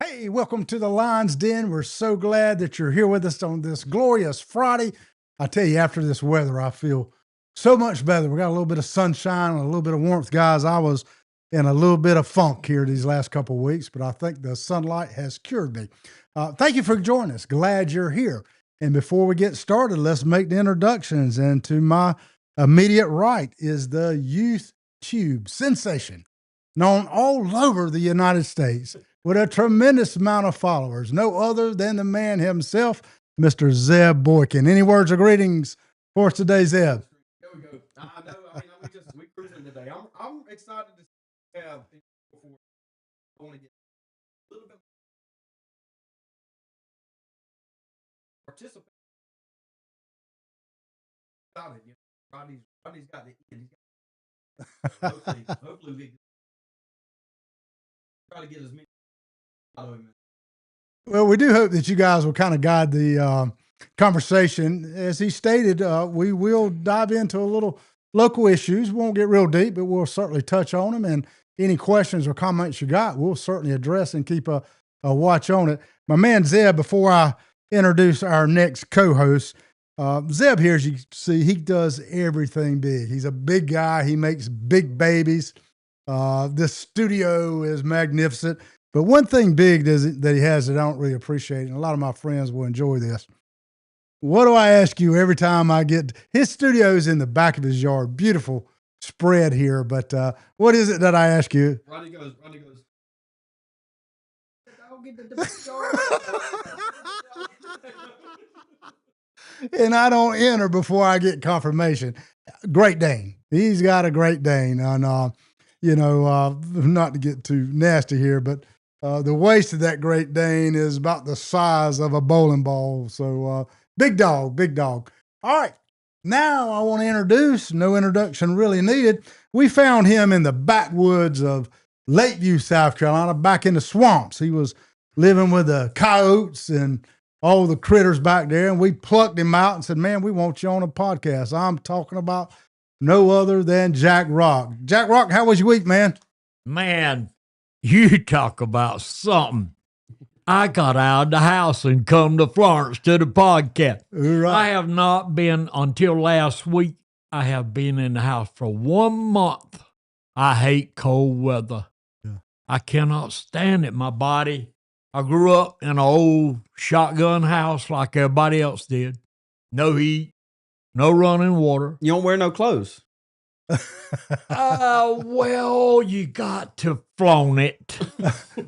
Hey, welcome to the Lion's Den. We're so glad that you're here with us on this glorious Friday. I tell you, after this weather, I feel so much better. We got a little bit of sunshine and a little bit of warmth, guys. I was in a little bit of funk here these last couple of weeks, but I think the sunlight has cured me. Thank you for joining us. Glad you're here. And before we get started, let's make the introductions. And to my immediate right is the Youth Tube sensation, known all over the United States, with a tremendous amount of followers, no other than the man himself, Mr. Zeb Boykin. Any words of greetings for us today, Zeb? There we go. I know. We cruising today. I'm excited to have before I want to get a little bit participate. Rodney's got the end. Hopefully we try to get as many. Well, we do hope that you guys will kind of guide the conversation. As he stated, we will dive into a little local issues. We won't get real deep, but we'll certainly touch on them. And any questions or comments you got, we'll certainly address and keep a watch on it. My man Zeb, before I introduce our next co-host, Zeb here, as you see, he does everything big. He's a big guy. He makes big babies. This studio is magnificent. But one thing big that he has that I don't really appreciate, and a lot of my friends will enjoy this. What do I ask you every time I get his studio's in the back of his yard? Beautiful spread here, but what is it that I ask you? Rodney goes. I'll get the And I don't enter before I get confirmation. Great Dane. He's got a Great Dane, and not to get too nasty here, but the waist of that Great Dane is about the size of a bowling ball. So big dog. All right. Now I want to introduce, no introduction really needed. We found him in the backwoods of Lakeview, South Carolina, back in the swamps. He was living with the coyotes and all the critters back there. And we plucked him out and said, man, we want you on a podcast. I'm talking about no other than Jack Rock. Jack Rock, how was your week, man? Man, you talk about something. I got out of the house and come to Florence to the podcast. Right. I have not been until last week. I have been in the house for 1 month. I hate cold weather. Yeah. I cannot stand it. My body, I grew up in an old shotgun house like everybody else did. No heat, no running water. You don't wear no clothes. Well, you got to flaunt it.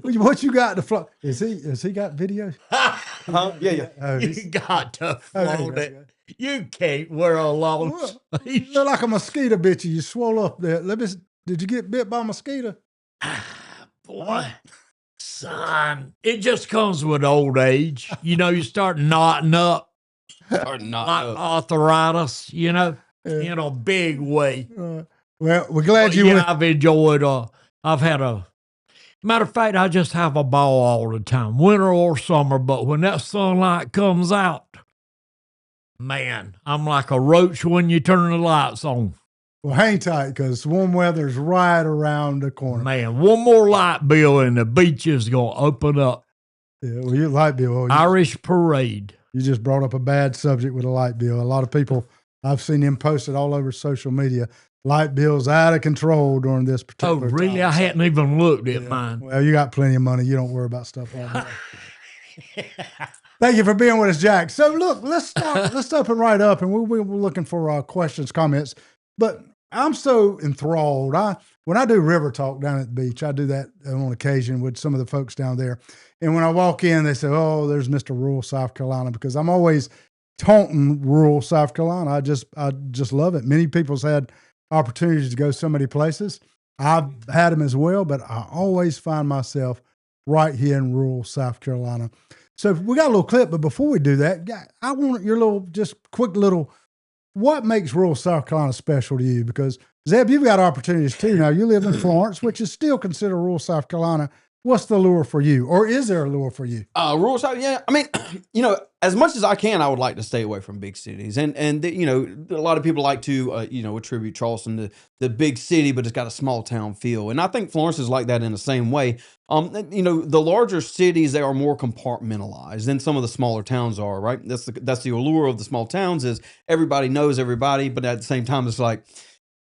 What you got to flaunt? Has he got videos? Yeah. Oh, You got to flaunt it. You can't wear a long sleeve. You're like a mosquito bit you. You swole up there. Did you get bit by a mosquito? Boy, son, it just comes with old age. You start knotting up. Like arthritis, in a big way. Well, we're glad you went. I've enjoyed, matter of fact, I just have a ball all the time, winter or summer, but when that sunlight comes out, man, I'm like a roach when you turn the lights on. Well, hang tight, because warm weather's right around the corner. Man, one more light bill and the beach is going to open up. Yeah, well, you light bill. Irish parade. You just brought up a bad subject with a light bill. A lot of people, I've seen them posted all over social media. Light bills out of control during this particular time. Oh, really? I hadn't even looked at mine. Well, you got plenty of money. You don't worry about stuff like that. Thank you for being with us, Jack. So, look, let's open right up, and we're looking for questions, comments. But I'm so enthralled. When I do river talk down at the beach, I do that on occasion with some of the folks down there. And when I walk in, they say, oh, there's Mr. Rural South Carolina, because I'm always taunting rural South Carolina. I just love it. Many people's had opportunities to go so many places. I've had them as well, but I always find myself right here in rural South Carolina. So we got a little clip, but before we do that, I want your quick little, what makes rural South Carolina special to you? Because Zeb, you've got opportunities too. Now you live in Florence, which is still considered rural South Carolina. What's the lure for you, or is there a lure for you? Rural South, yeah. I mean, as much as I can, I would like to stay away from big cities, and a lot of people like to attribute Charleston to the big city, but it's got a small town feel, and I think Florence is like that in the same way. The larger cities, they are more compartmentalized than some of the smaller towns are, right? That's the allure of the small towns is everybody knows everybody, but at the same time, it's like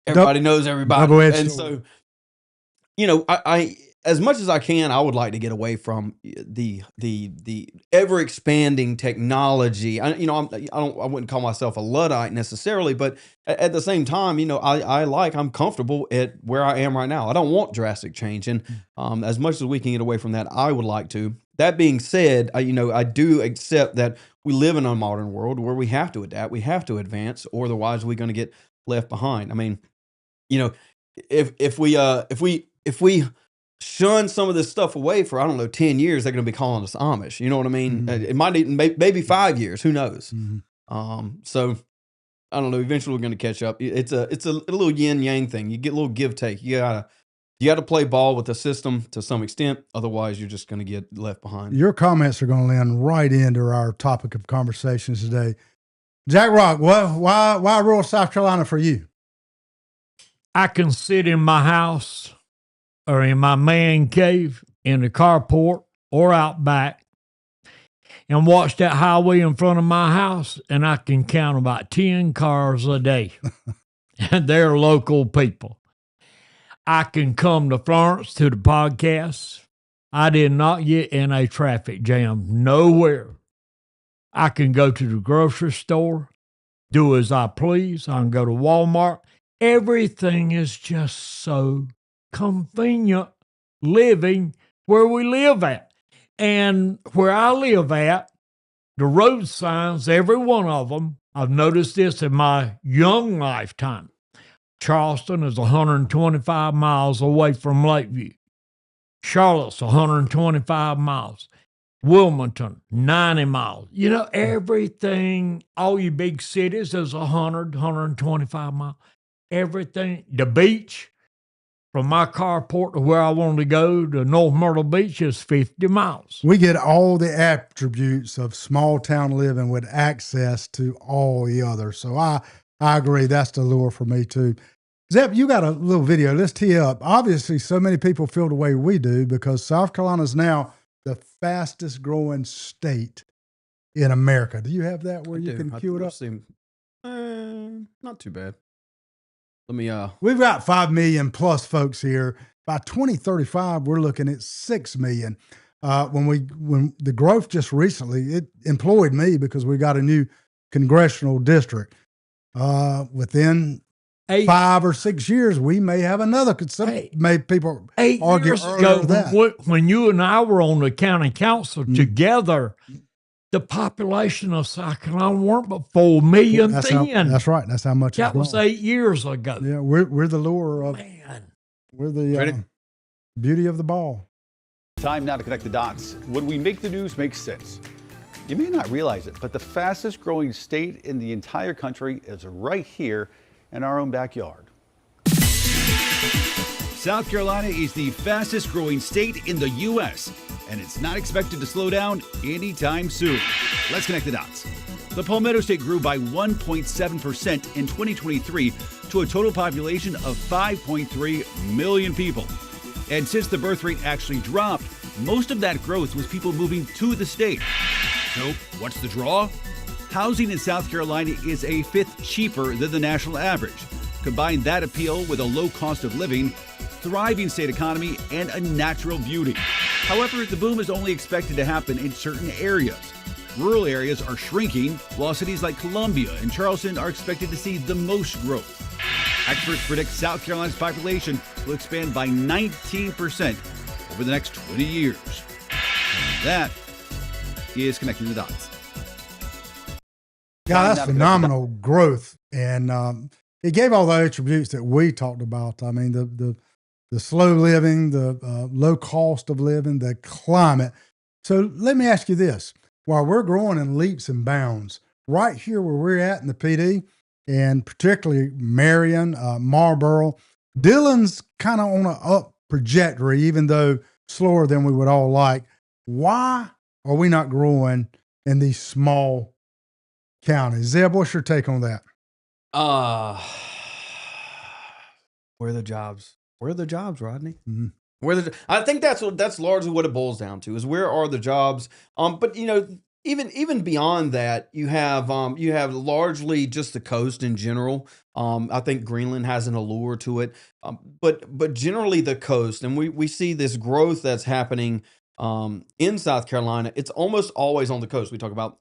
everybody knows everybody, and so I as much as I can, I would like to get away from the ever expanding technology. I wouldn't call myself a Luddite necessarily, but at the same time, I'm comfortable at where I am right now. I don't want drastic change, and as much as we can get away from that, I would like to. That being said, I do accept that we live in a modern world where we have to adapt, we have to advance, or otherwise we're going to get left behind. I mean, if we shun some of this stuff away for, I don't know, 10 years, they're going to be calling us Amish. You know what I mean? Mm-hmm. It might need maybe 5 years. Who knows? Mm-hmm. So I don't know. Eventually we're going to catch up. It's a little yin yang thing. You get a little give take. You gotta play ball with the system to some extent. Otherwise you're just going to get left behind. Your comments are going to land right into our topic of conversations today. Jack Rock, why rural South Carolina for you? I can sit in my house or in my man cave, in the carport, or out back, and watch that highway in front of my house, and I can count about 10 cars a day. And they're local people. I can come to Florence to the podcast. I did not get in a traffic jam nowhere. I can go to the grocery store, do as I please. I can go to Walmart. Everything is just so convenient living where we live at. And where I live at, the road signs, every one of them, I've noticed this in my young lifetime. Charleston is 125 miles away from Lakeview. Charlotte's 125 miles. Wilmington, 90 miles. Everything, all you big cities is 125 miles. Everything, the beach, from my carport to where I wanted to go to North Myrtle Beach is 50 miles. We get all the attributes of small town living with access to all the others. So I agree. That's the lure for me too. Zep, you got a little video. Let's tee up. Obviously, so many people feel the way we do because South Carolina is now the fastest growing state in America. Do you have that where you can cue it up? Not too bad. Let me. We've got 5 million plus folks here. By 2035, we're looking at 6 million. When the growth just recently, it employed me because we got a new congressional district. Within 5 or 6 years, we may have another. People 8 argue years ago that. when you and I were on the county council together. The population of South Carolina weren't but 4 million then. That's right. That's how much that was 8 years ago. Yeah, we're the lure of we're the beauty of the ball. Time now to connect the dots. When we make the news make sense. You may not realize it, but the fastest growing state in the entire country is right here in our own backyard. South Carolina is the fastest growing state in the U.S., and it's not expected to slow down anytime soon. Let's connect the dots. The Palmetto State grew by 1.7% in 2023 to a total population of 5.3 million people. And since the birth rate actually dropped, most of that growth was people moving to the state. So what's the draw? Housing in South Carolina is a fifth cheaper than the national average. Combine that appeal with a low cost of living, thriving state economy, and a natural beauty. However, the boom is only expected to happen in certain areas. Rural areas are shrinking, while cities like Columbia and Charleston are expected to see the most growth. Experts predict South Carolina's population will expand by 19% over the next 20 years. And that is Connecting the Dots. Yeah, that's phenomenal growth. And it gave all the attributes that we talked about. I mean, the slow living, the low cost of living, the climate. So let me ask you this. While we're growing in leaps and bounds, right here where we're at in the Pee Dee, and particularly Marion, Marlboro, Dillon's kind of on an up trajectory, even though slower than we would all like. Why are we not growing in these small counties? Zeb, what's your take on that? Where are the jobs? Where are the jobs, Rodney? Mm-hmm. I think that's largely what it boils down to, is where are the jobs? But even beyond that, you have largely just the coast in general. I think Greenland has an allure to it, but generally the coast, and we see this growth that's happening in South Carolina. It's almost always on the coast. We talk about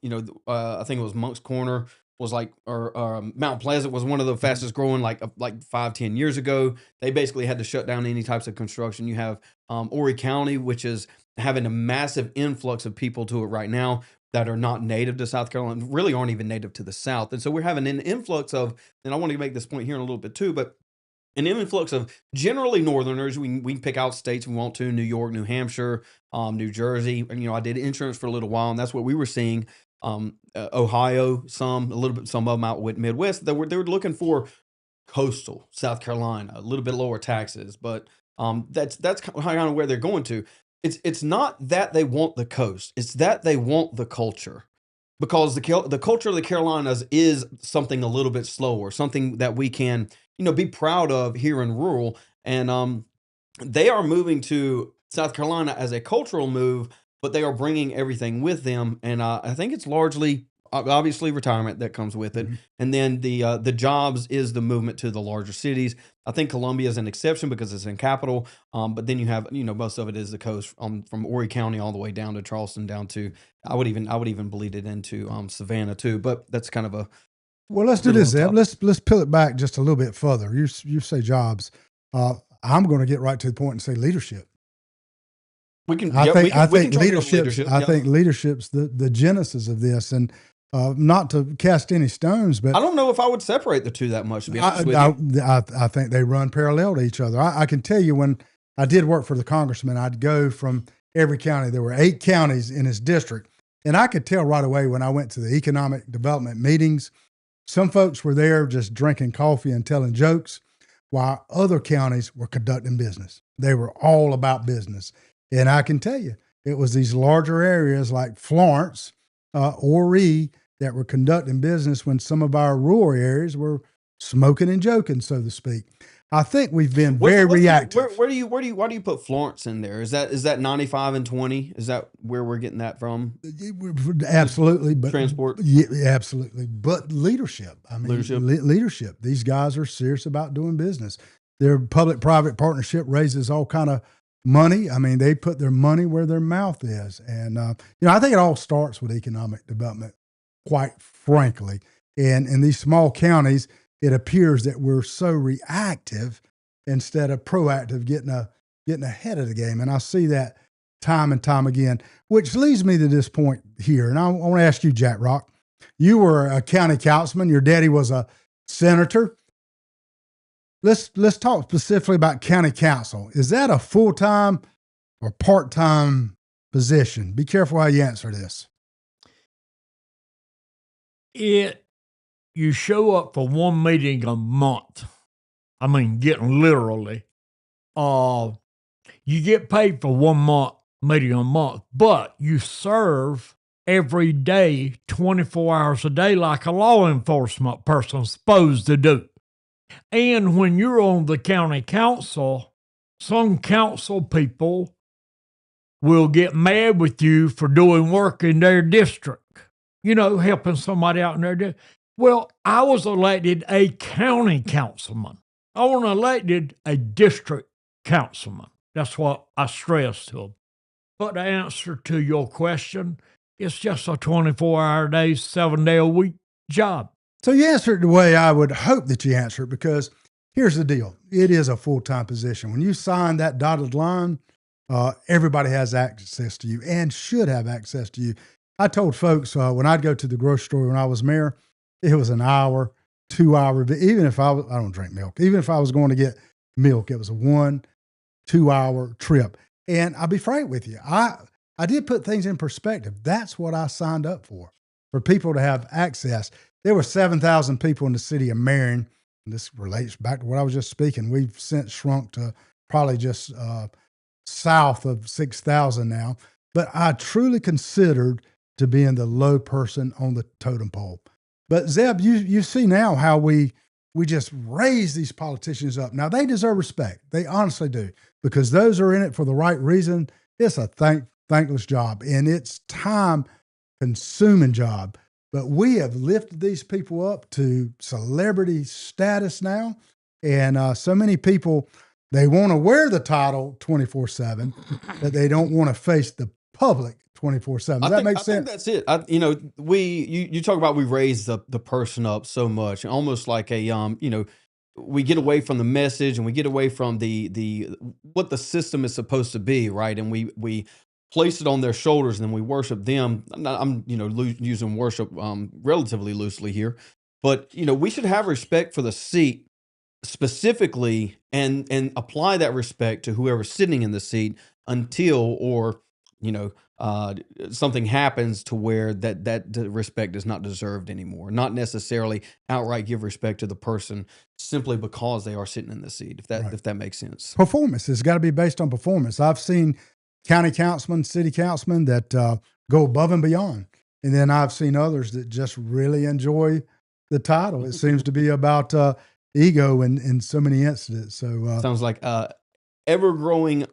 I think it was Moncks Corner was like, or Mount Pleasant was one of the fastest growing like 5-10 years ago. They basically had to shut down any types of construction. You have Horry County, which is having a massive influx of people to it right now that are not native to South Carolina, really aren't even native to the South. And so we're having an influx of, and I want to make this point here in a little bit too, but an influx of generally Northerners. We can pick out states we want to: New York, New Hampshire, New Jersey. And I did insurance for a little while, and that's what we were seeing. Ohio, some of them out with Midwest. They were looking for coastal South Carolina, a little bit lower taxes, but that's kind of where they're going to. It's not that they want the coast; it's that they want the culture, because the culture of the Carolinas is something a little bit slower, something that we can be proud of here in rural, and they are moving to South Carolina as a cultural move, but they are bringing everything with them, and I think it's largely obviously retirement that comes with it, and then the jobs is the movement to the larger cities. I think Columbia is an exception because it's in capital, but then you have most of it is the coast, from Horry County all the way down to Charleston, down to I would even bleed it into Savannah too, but that's kind of a well. Let's do this, Zeb. Let's peel it back just a little bit further. You say jobs. I'm going to get right to the point and say leadership. I think leadership's the genesis of this, and not to cast any stones, but I don't know if I would separate the two that much, to be honest with you. I think they run parallel to each other. I can tell you, when I did work for the congressman, I'd go from every county. There were 8 counties in his district, and I could tell right away when I went to the economic development meetings, some folks were there just drinking coffee and telling jokes, while other counties were conducting business. They were all about business. And I can tell you, it was these larger areas like Florence, Horry, that were conducting business when some of our rural areas were smoking and joking, so to speak. I think we've been very reactive. Why do you put Florence in there? Is that 95 and 20? Is that where we're getting that from? Absolutely, but transport. Yeah, absolutely. But leadership. I mean, leadership. These guys are serious about doing business. Their public-private partnership raises all kind of money. I mean, they put their money where their mouth is. And, I think it all starts with economic development, quite frankly. And in these small counties, it appears that we're so reactive instead of proactive, getting ahead of the game. And I see that time and time again, which leads me to this point here. And I want to ask you, Jack Rock, you were a county councilman. Your daddy was a senator. Let's talk specifically about county council. Is that a full-time or part-time position? Be careful how you answer this. You show up for one meeting a month. I mean, getting literally. You get paid for 1 meeting a month, but you serve every day, 24 hours a day, like a law enforcement person's supposed to do. And when you're on the county council, some council people will get mad with you for doing work in their district, helping somebody out in their district. Well, I was elected a county councilman. I wasn't elected a district councilman. That's what I stress to them. But the answer to your question, it's just a 24-hour day, 7-day-a-week job. So you answered the way I would hope that you answer it, because here's the deal. It is a full-time position. When you sign that dotted line, everybody has access to you and should have access to you. I told folks when I'd go to the grocery store when I was mayor, it was an hour, 2 hour, but even if I don't drink milk, even if I was going to get milk, it was a 1-2 hour trip. And I'll be frank with you, I did put things in perspective. That's what I signed up for people to have access. There were 7,000 people in the city of Marion. And this relates back to what I was just speaking. We've since shrunk to probably just south of 6,000 now. But I truly considered to being the low person on the totem pole. But Zeb, you see now how we just raise these politicians up. Now they deserve respect. They honestly do, because those are in it for the right reason. It's a thankless job, and it's time consuming job. But we have lifted these people up to celebrity status now. And so many people, they want to wear the title 24/7, but they don't want to face the public 24/7. Does that make sense? I think that's it. You talk about we raise the person up so much, almost like a we get away from the message and we get away from the what the system is supposed to be, right? And we place it on their shoulders and then we worship them. I'm using worship relatively loosely here, but we should have respect for the seat specifically and apply that respect to whoever's sitting in the seat until something happens to where that respect is not deserved anymore. Not necessarily outright give respect to the person simply because they are sitting in the seat, if that makes sense. Performance has got to be based on performance. I've seen county councilmen, city councilmen that go above and beyond. And then I've seen others that just really enjoy the title. It seems to be about ego in so many incidents. So sounds like ever-growing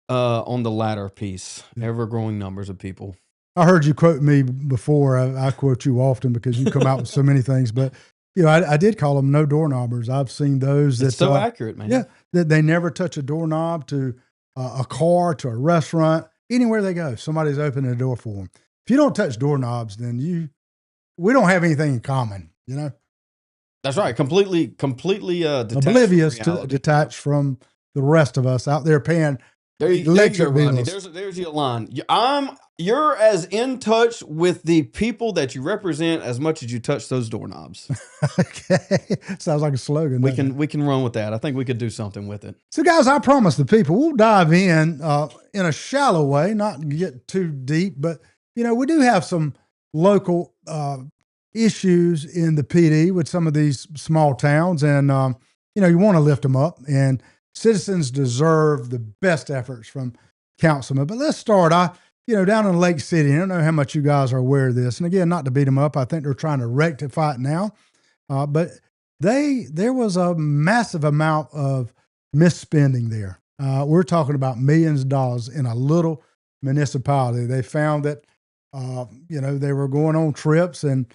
on the latter piece, ever-growing numbers of people. I heard you quote me before. I quote you often because you come out with so many things. But I did call them no doorknobbers. I've seen those It's so accurate, man. Yeah, that they never touch a doorknob to a car, to a restaurant, anywhere they go. Somebody's opening the door for them. If you don't touch doorknobs, then we don't have anything in common. That's right. Completely detached oblivious from to detached from the rest of us out there paying electric bills. There's your line. You're as in touch with the people that you represent as much as you touch those doorknobs. Okay, sounds like a slogan. We can run with that. I think we could do something with it. So, guys, I promise the people we'll dive in a shallow way, not get too deep, but we do have some local issues in the Pee Dee with some of these small towns, and you want to lift them up, and citizens deserve the best efforts from councilmen. But let's start. Down in Lake City, I don't know how much you guys are aware of this, and again, not to beat them up, I think they're trying to rectify it now. But there was a massive amount of misspending there. We're talking about millions of dollars in a little municipality. They found that they were going on trips and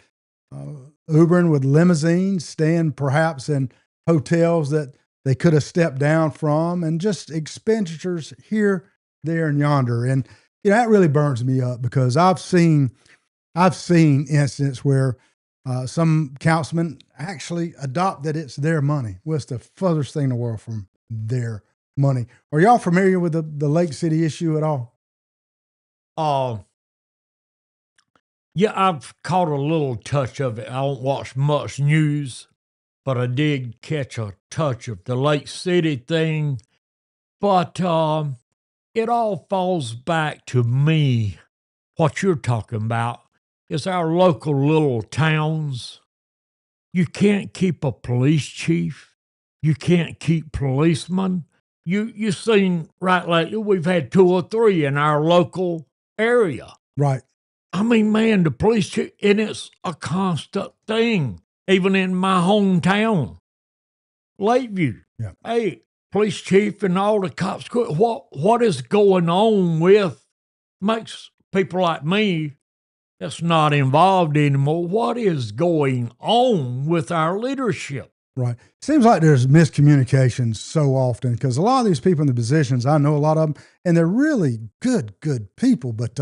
Ubering with limousines, staying perhaps in hotels that they could have stepped down from, and just expenditures here, there, and yonder. And that really burns me up, because I've seen incidents where some councilmen actually adopt that it's their money. Well, it's the furthest thing in the world from their money. Are y'all familiar with the Lake City issue at all? Yeah, I've caught a little touch of it. I don't watch much news, but I did catch a touch of the Lake City thing. But it all falls back to me. What you're talking about is our local little towns. You can't keep a police chief. You can't keep policemen. You seen right lately, we've had 2 or 3 in our local area. Right. I mean, man, the police chief, and it's a constant thing, even in my hometown, Lakeview. Yeah. Hey, police chief and all the cops, what is going on with, makes people like me that's not involved anymore, what is going on with our leadership? Right. Seems like there's miscommunication so often, because a lot of these people in the positions, I know a lot of them, and they're really good people, but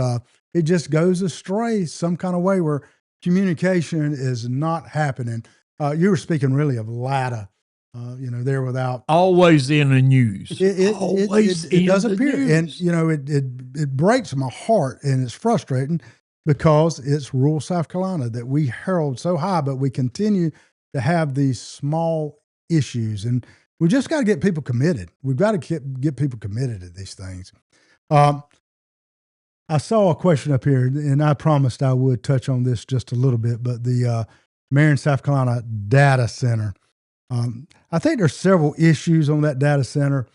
it just goes astray some kind of way where communication is not happening. You were speaking really of LATA, there without. Always in the news. It does appear. News. And, it breaks my heart, and it's frustrating, because it's rural South Carolina that we herald so high, but we continue to have these small issues, and we just got to get people committed. We've got to get people committed to these things. I saw a question up here, and I promised I would touch on this just a little bit, but the Marion, South Carolina data center. I think there's several issues on that data center.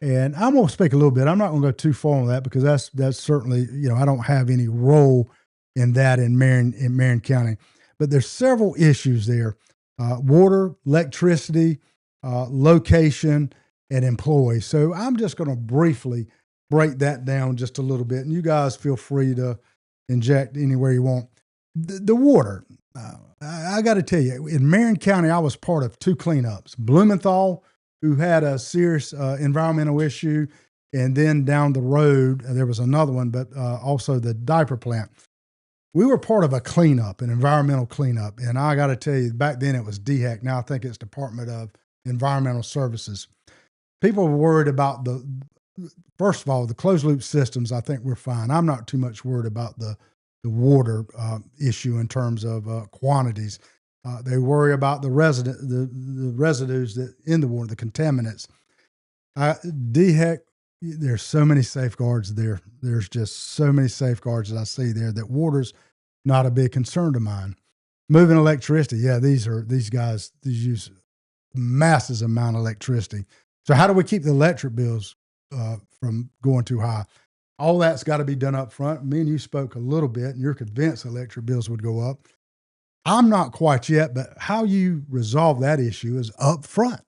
And I'm going to speak a little bit. I'm not going to go too far on that because that's certainly, I don't have any role in that in Marion County. But there's several issues there: water, electricity, location, and employees. So I'm just going to briefly break that down just a little bit, and you guys feel free to inject anywhere you want. The water. I got to tell you, in Marion County, I was part of 2 cleanups. Blumenthal, who had a serious environmental issue, and then down the road, there was another one, but also the diaper plant. We were part of a cleanup, an environmental cleanup, and I got to tell you, back then it was DHEC. Now I think it's Department of Environmental Services. People were worried about first of all, the closed loop systems. I think we're fine. I'm not too much worried about the water issue in terms of quantities. They worry about the residues that in the water, the contaminants. DHEC, there's so many safeguards there. There's just so many safeguards that I see there that water's not a big concern of mine. Moving electricity, yeah, these guys use massive amount of electricity. So how do we keep the electric bills from going too high? All that's got to be done up front. Me and you spoke a little bit, and you're convinced electric bills would go up. I'm not quite yet, but how you resolve that issue is up front,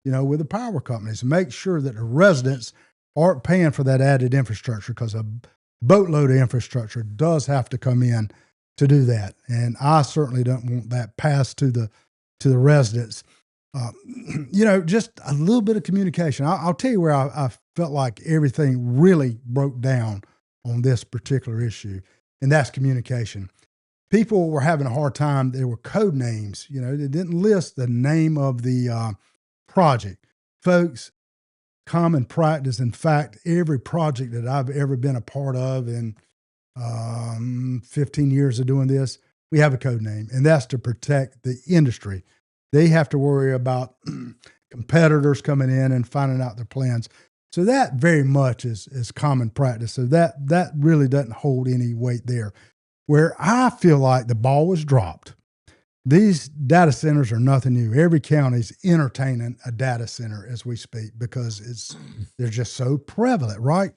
with the power companies. Make sure that the residents aren't paying for that added infrastructure, because a boatload of infrastructure does have to come in to do that. And I certainly don't want that passed to the residents. Just a little bit of communication. I'll tell you where I felt like everything really broke down on this particular issue, and that's communication. People were having a hard time. There were code names. They didn't list the name of the project. Folks, common practice. In fact, every project that I've ever been a part of in 15 years of doing this, we have a code name, and that's to protect the industry. They have to worry about competitors coming in and finding out their plans. So that very much is common practice. So that really doesn't hold any weight there. Where I feel like the ball was dropped, these data centers are nothing new. Every county's entertaining a data center as we speak because they're just so prevalent, right?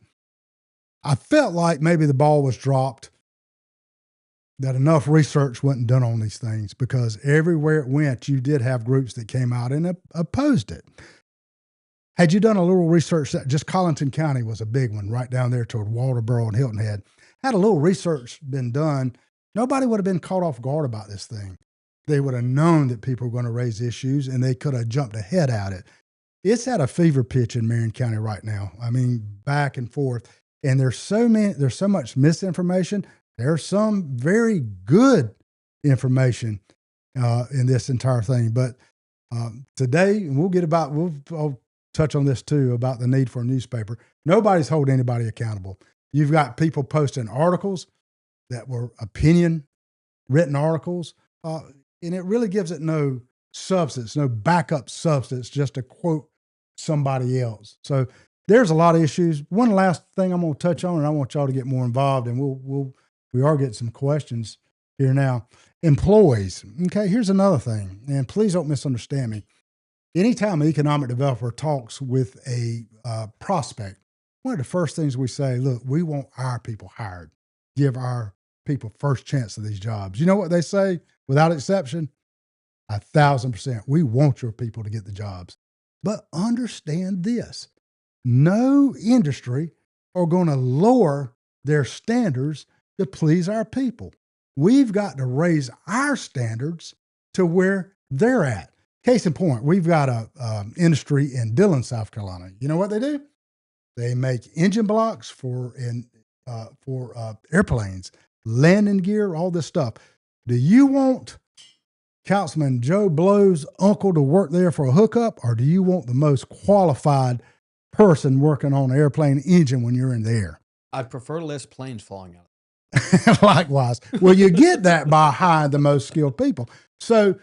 I felt like maybe the ball was dropped, that enough research wasn't done on these things, because everywhere it went, you did have groups that came out and opposed it. Had you done a little research, that just Colleton County was a big one right down there toward Walterboro and Hilton Head. Had a little research been done, nobody would have been caught off guard about this thing. They would have known that people were going to raise issues, and they could have jumped ahead at it. It's at a fever pitch in Marion County right now. I mean, back and forth. And there's so much misinformation. There's some very good information in this entire thing. But today, and I'll touch on this too, about the need for a newspaper. Nobody's holding anybody accountable. You've got people posting articles that were written articles, and it really gives it no substance, no backup substance, just to quote somebody else. So there's a lot of issues. One last thing I'm going to touch on, and I want y'all to get more involved, and we are getting some questions here now. Employees. Okay, here's another thing, and please don't misunderstand me. Anytime an economic developer talks with a prospect, one of the first things we say, look, we want our people hired. Give our people first chance of these jobs. You know what they say without exception? 1,000%. We want your people to get the jobs. But understand this. No industry are going to lower their standards to please our people. We've got to raise our standards to where they're at. Case in point, we've got a industry in Dillon, South Carolina. You know what they do? They make engine blocks for airplanes, landing gear, all this stuff. Do you want Councilman Joe Blow's uncle to work there for a hookup, or do you want the most qualified person working on an airplane engine when you're in the air? I'd prefer less planes falling out. Likewise. Well, you get that by hiring the most skilled people. So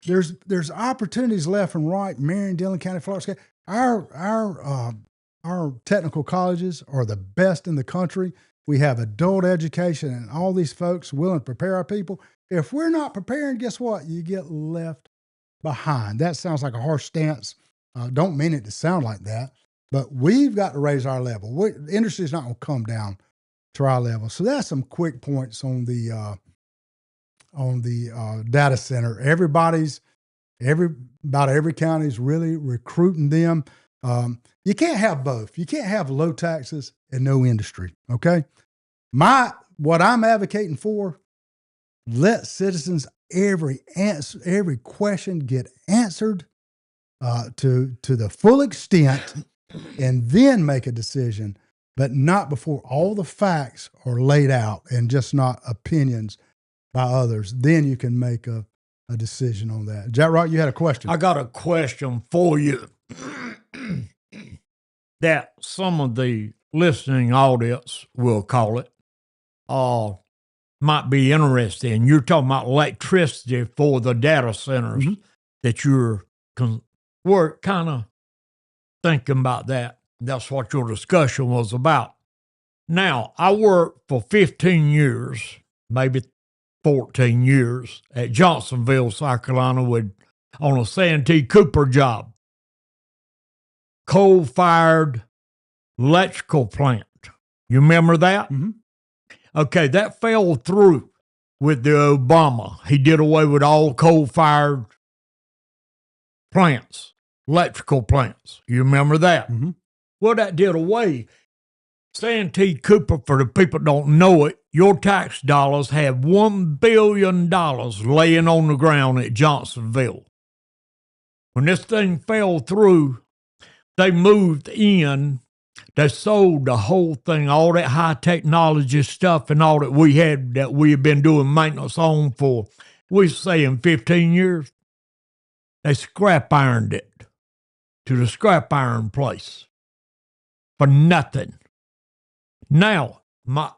there's opportunities left and right. Marion, Dillon County, Florida. Our technical colleges are the best in the country. We have adult education and all these folks willing to prepare our people. If we're not preparing, guess what? You get left behind. That sounds like a harsh stance. Don't mean it to sound like that. but we've got to raise our level. The industry is not going to come down to our level. So that's some quick points on the data center. About every county is really recruiting them. You can't have both. You can't have low taxes and no industry. Okay. What I'm advocating for, let citizens every question get answered to the full extent, and then make a decision, but not before all the facts are laid out and just not opinions by others. Then you can make a decision on that. Jack Rock, you had a question. I got a question for you that some of the listening audience, will call it, might be interested in. You're talking about electricity for the data centers that we're kind of thinking about that. That's what your discussion was about. Now, I worked for 15 years, maybe 14 years at Johnsonville, South Carolina, on a Santee Cooper job. Coal-fired electrical plant. You remember that? Mm-hmm. Okay, that fell through with the Obama. He did away with all coal-fired plants, electrical plants. You remember that? Mm-hmm. Well, that did away. Santee Cooper, for the people that don't know it, your tax dollars have $1 billion laying on the ground at Johnsonville. When this thing fell through, they moved in. They sold the whole thing, all that high technology stuff and all that we had been doing maintenance on for, we're saying 15 years. They scrap ironed it to the scrap iron place for nothing. Now,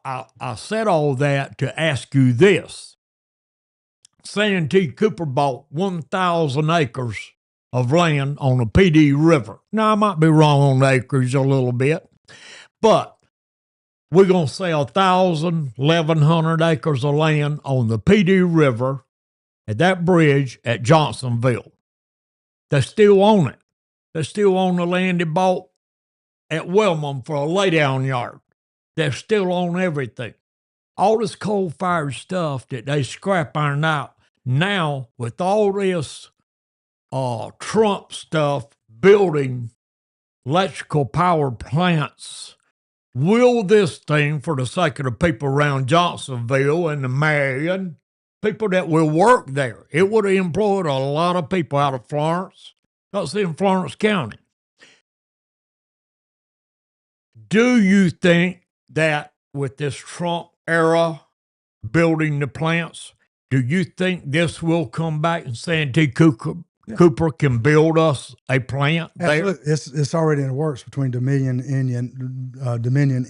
I said all that to ask you this. Santee Cooper bought 1,000 acres of land on the Pee Dee River. Now, I might be wrong on the acreage a little bit, but we're going to say 1,100 acres of land on the Pee Dee River at that bridge at Johnsonville. They still own it. They still own the land they bought at Wellman for a laydown yard. They still own everything. All this coal-fired stuff that they scrap ironed out, now with all this Trump stuff building electrical power plants, will this thing, for the sake of the people around Johnsonville and the Marion, people that will work there, it would have employed a lot of people out of Florence. That's in Florence County. Do you think that with this Trump era building the plants, do you think this will come back and Santee Cooper can build us a plant there? It's already in the works between Dominion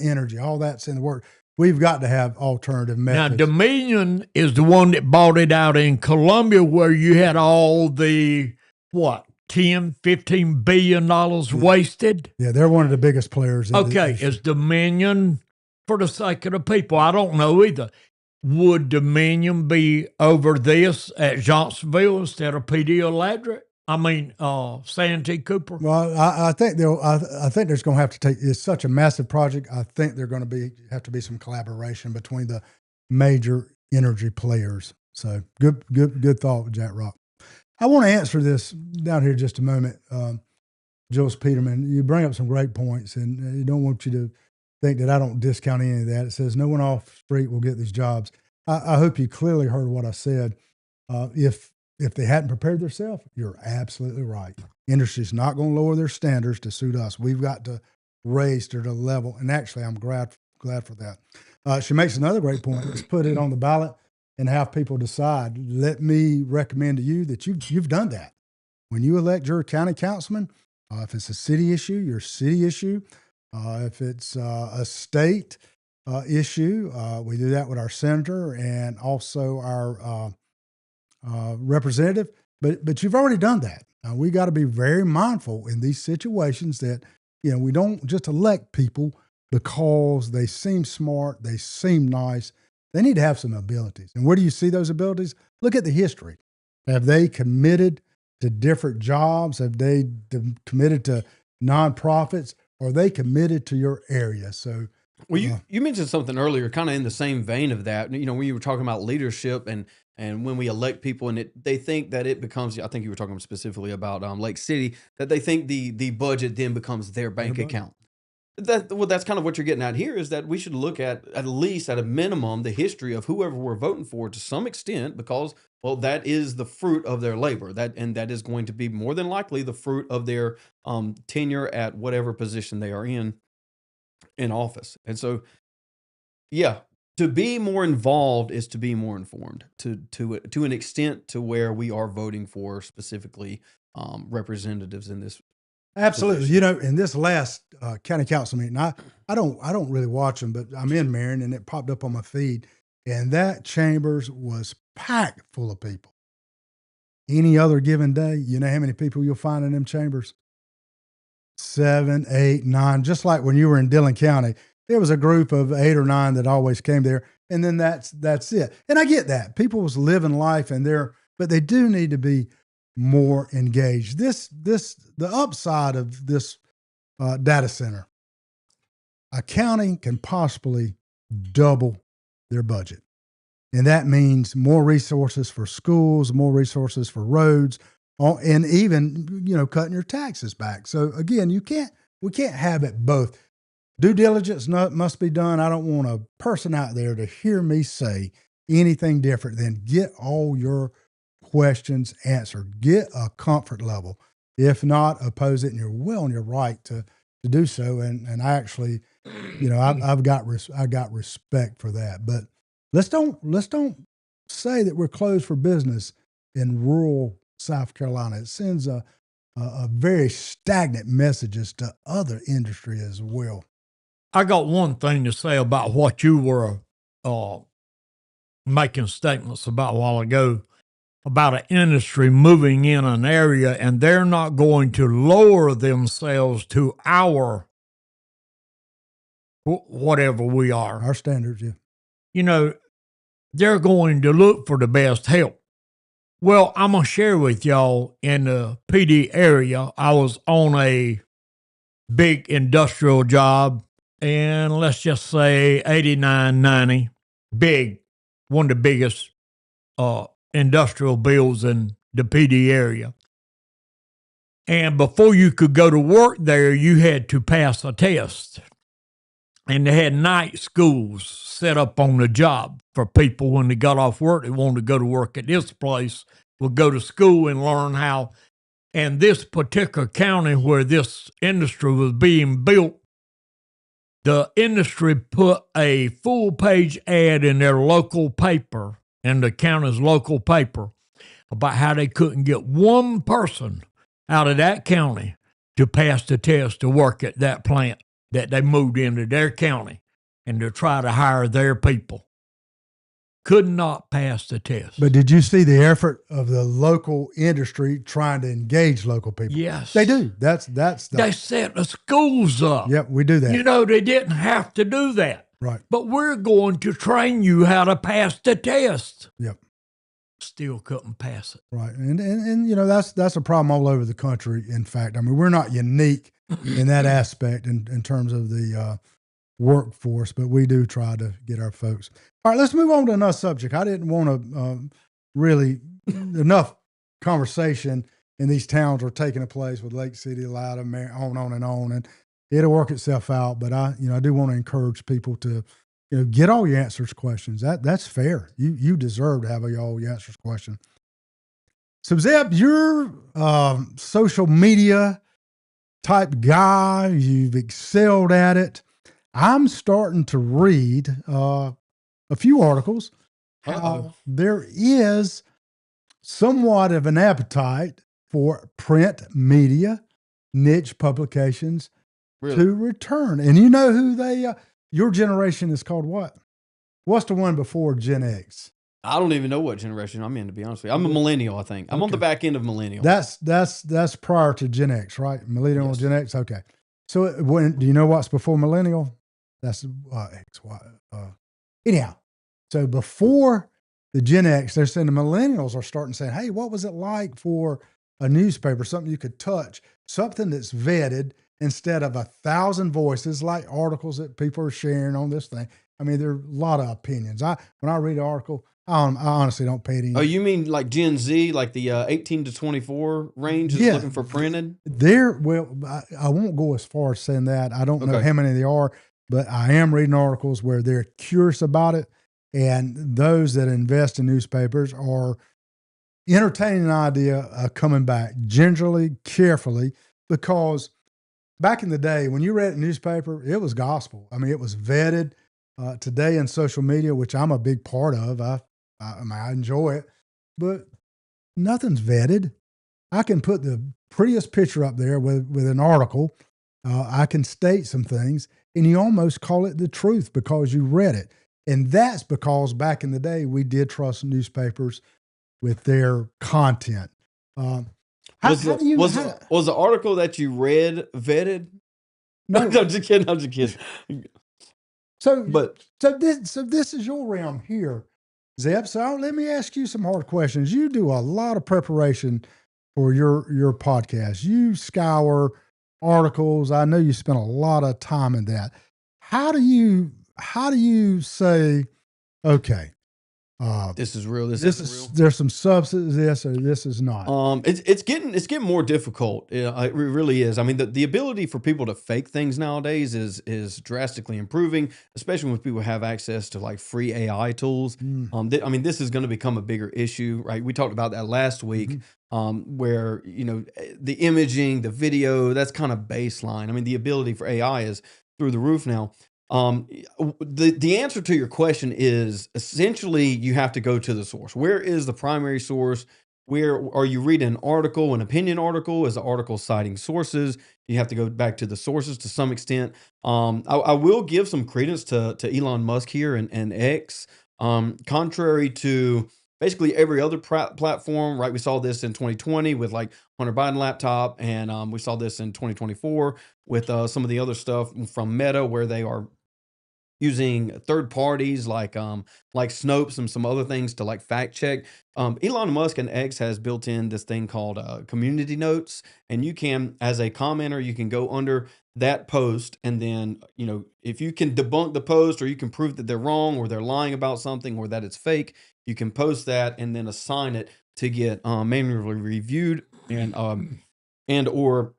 Energy. All that's in the works. We've got to have alternative methods. Now, Dominion is the one that bought it out in Columbia, where you had all the, $10-15 billion wasted? Yeah, they're one of the biggest players. Okay, is Dominion, for the sake of the people, I don't know either, would Dominion be over this at Johnsonville instead of Pee Dee Electric? Santee Cooper? Well, I think there's going to have to take. It's such a massive project. I think there's going to have to be some collaboration between the major energy players. So good thought, Jack Rock. I want to answer this down here just a moment, Jules Peterman. You bring up some great points, and I don't want you to think that I don't discount any of that. It says no one off the street will get these jobs. I hope you clearly heard what I said. If they hadn't prepared themselves, you're absolutely right. Industry's not going to lower their standards to suit us. We've got to raise to the level, and actually, I'm glad for that. She makes another great point. Let's put it on the ballot and have people decide. Let me recommend to you that you've done that. When you elect your county councilman, if it's a city issue, your city issue. If it's a state issue, we do that with our senator and also our representative. But you've already done that. Now, we got to be very mindful in these situations that, we don't just elect people because they seem smart, they seem nice. They need to have some abilities. And where do you see those abilities? Look at the history. Have they committed to different jobs? Have they committed to nonprofits? Are they committed to your area? So, well, you mentioned something earlier, kind of in the same vein of that. You know, when you were talking about leadership and when we elect people, and they think that it becomes. I think you were talking specifically about Lake City, that they think the budget then becomes their bank account. That's kind of what you're getting at here, is that we should look at least at a minimum the history of whoever we're voting for to some extent, because that is the fruit of their labor, that is going to be more than likely the fruit of their tenure at whatever position they are in office. And so, yeah, to be more involved is to be more informed to an extent to where we are voting for specifically representatives in this. Absolutely. You know, in this last county council meeting, I don't really watch them, but I'm in Marion and it popped up on my feed, and that chambers was packed full of people. Any other given day, you know how many people you'll find in them chambers? 7, 8, 9. Just like when you were in Dillon County, there was a group of 8 or 9 that always came there, and then that's it. And I get that people was living life, but they do need to be more engaged. The upside of this data center, a county can possibly double their budget. And that means more resources for schools, more resources for roads, and even, you know, cutting your taxes back. So again, we can't have it both. Due diligence must be done. I don't want a person out there to hear me say anything different than get all your questions answered. Get a comfort level. If not, oppose it, and you're well in your right to do so. And I actually, you know, I got respect for that. But let's don't say that we're closed for business in rural South Carolina. It sends a very stagnant messages to other industry as well. I got one thing to say about what you were making statements about a while ago, about an industry moving in an area and they're not going to lower themselves to our whatever we are. Our standards, yeah. You know, they're going to look for the best help. Well, I'm going to share with y'all, in the Pee Dee area, I was on a big industrial job, and let's just say 89, 90, big, one of the biggest industrial builds in the Pee Dee area. And before you could go to work there, you had to pass a test. And they had night schools set up on the job for people when they got off work. They wanted to go to work at this place, would go to school and learn how. And this particular county where this industry was being built, the industry put a full-page ad in their local paper, in the county's local paper, about how they couldn't get one person out of that county to pass the test to work at that plant that they moved into their county and to try to hire their people. Could not pass the test. But did you see the effort of the local industry trying to engage local people? Yes. They do. They set the schools up. Yep, we do that. You know, they didn't have to do that. Right. But we're going to train you how to pass the test. Yep. Still couldn't pass it. Right. And you know, that's a problem all over the country, in fact. I mean, we're not unique in that aspect in terms of the workforce, but we do try to get our folks. All right, let's move on to another subject. I didn't want to really, enough conversation in these towns are taking place with Lake City, Louda, on and on, and it'll work itself out. But I do want to encourage people to, you know, get all your answers questions. That's fair. You deserve to have all your answers question. So Zeb, you're social media type guy. You've excelled at it. I'm starting to read a few articles. There is somewhat of an appetite for print media, niche publications to return. And you know who your generation is called what? What's the one before Gen X? I don't even know what generation I'm in, to be honest with you. I'm a millennial, I think. I'm on the back end of millennial. That's prior to Gen X, right? Millennial, yes. Gen X. Okay. So do you know what's before millennial? That's X, Y. Anyhow, so before the Gen X, they're saying the millennials are starting saying, hey, what was it like for a newspaper, something you could touch, something that's vetted instead of 1,000 voices like articles that people are sharing on this thing. I mean, there are a lot of opinions. When I read an article, I honestly don't pay any. Oh, you mean like Gen Z, like the 18 to 24 range is looking for printed? I won't go as far as saying that. I don't know how many there are, but I am reading articles where they're curious about it. And those that invest in newspapers are entertaining the idea of coming back gingerly, carefully, because back in the day, when you read a newspaper, it was gospel. I mean, it was vetted. Today in social media, which I'm a big part of, I enjoy it, but nothing's vetted. I can put the prettiest picture up there with an article. I can state some things, and you almost call it the truth because you read it. And that's because back in the day, we did trust newspapers with their content. Was the article that you read vetted? No, I'm just kidding. I'm just kidding. So this is your realm here, Zeb. So let me ask you some hard questions. You do a lot of preparation for your podcast. You scour articles. I know you spend a lot of time in that. How do you say, okay, this is real. This is real. There's some substance to this, or this is not. It's getting more difficult. It really is. I mean, the ability for people to fake things nowadays is drastically improving, especially when people have access to like free AI tools. I mean, this is going to become a bigger issue, right? We talked about that last week, where the imaging, the video, that's kind of baseline. I mean, the ability for AI is through the roof now. The answer to your question is essentially you have to go to the source. Where is the primary source? Where are you reading an article, an opinion article? Is the article citing sources? You have to go back to the sources to some extent. I will give some credence to Elon Musk here and X. Contrary to basically every other platform, right? We saw this in 2020 with like Hunter Biden laptop, and we saw this in 2024 with some of the other stuff from Meta, where they are using third parties like Snopes and some other things to like fact check. Elon Musk and X has built in this thing called community notes, and you can, as a commenter, you can go under that post, and then if you can debunk the post, or you can prove that they're wrong, or they're lying about something, or that it's fake, you can post that and then assign it to get manually reviewed and or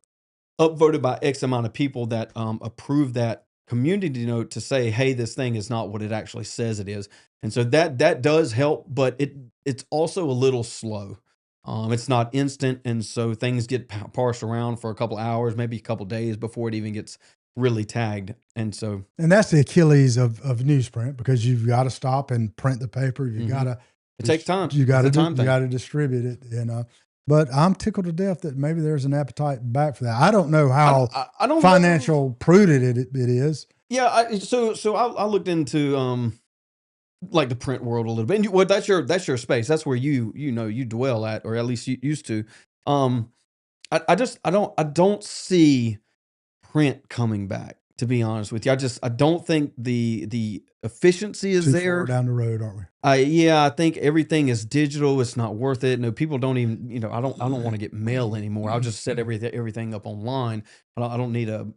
upvoted by X amount of people that approve that community note to say, hey, this thing is not what it actually says it is. And so that does help, but it's also a little slow. It's not instant, and so things get parsed around for a couple hours, maybe a couple days before it even gets really tagged. And that's the Achilles of newsprint, because you've got to stop and print the paper. You got to. It takes time. You got to distribute it, But I'm tickled to death that maybe there's an appetite back for that. I don't know how I don't financial prudent it is. Yeah, so I looked into like the print world a little bit, and that's your space. That's where you dwell at, or at least you used to. I don't see print coming back. To be honest with you, I don't think the efficiency is there. Far down the road, aren't we? I think everything is digital. It's not worth it. No, people don't even, I don't want to get mail anymore. I'll just set everything up online. I don't need a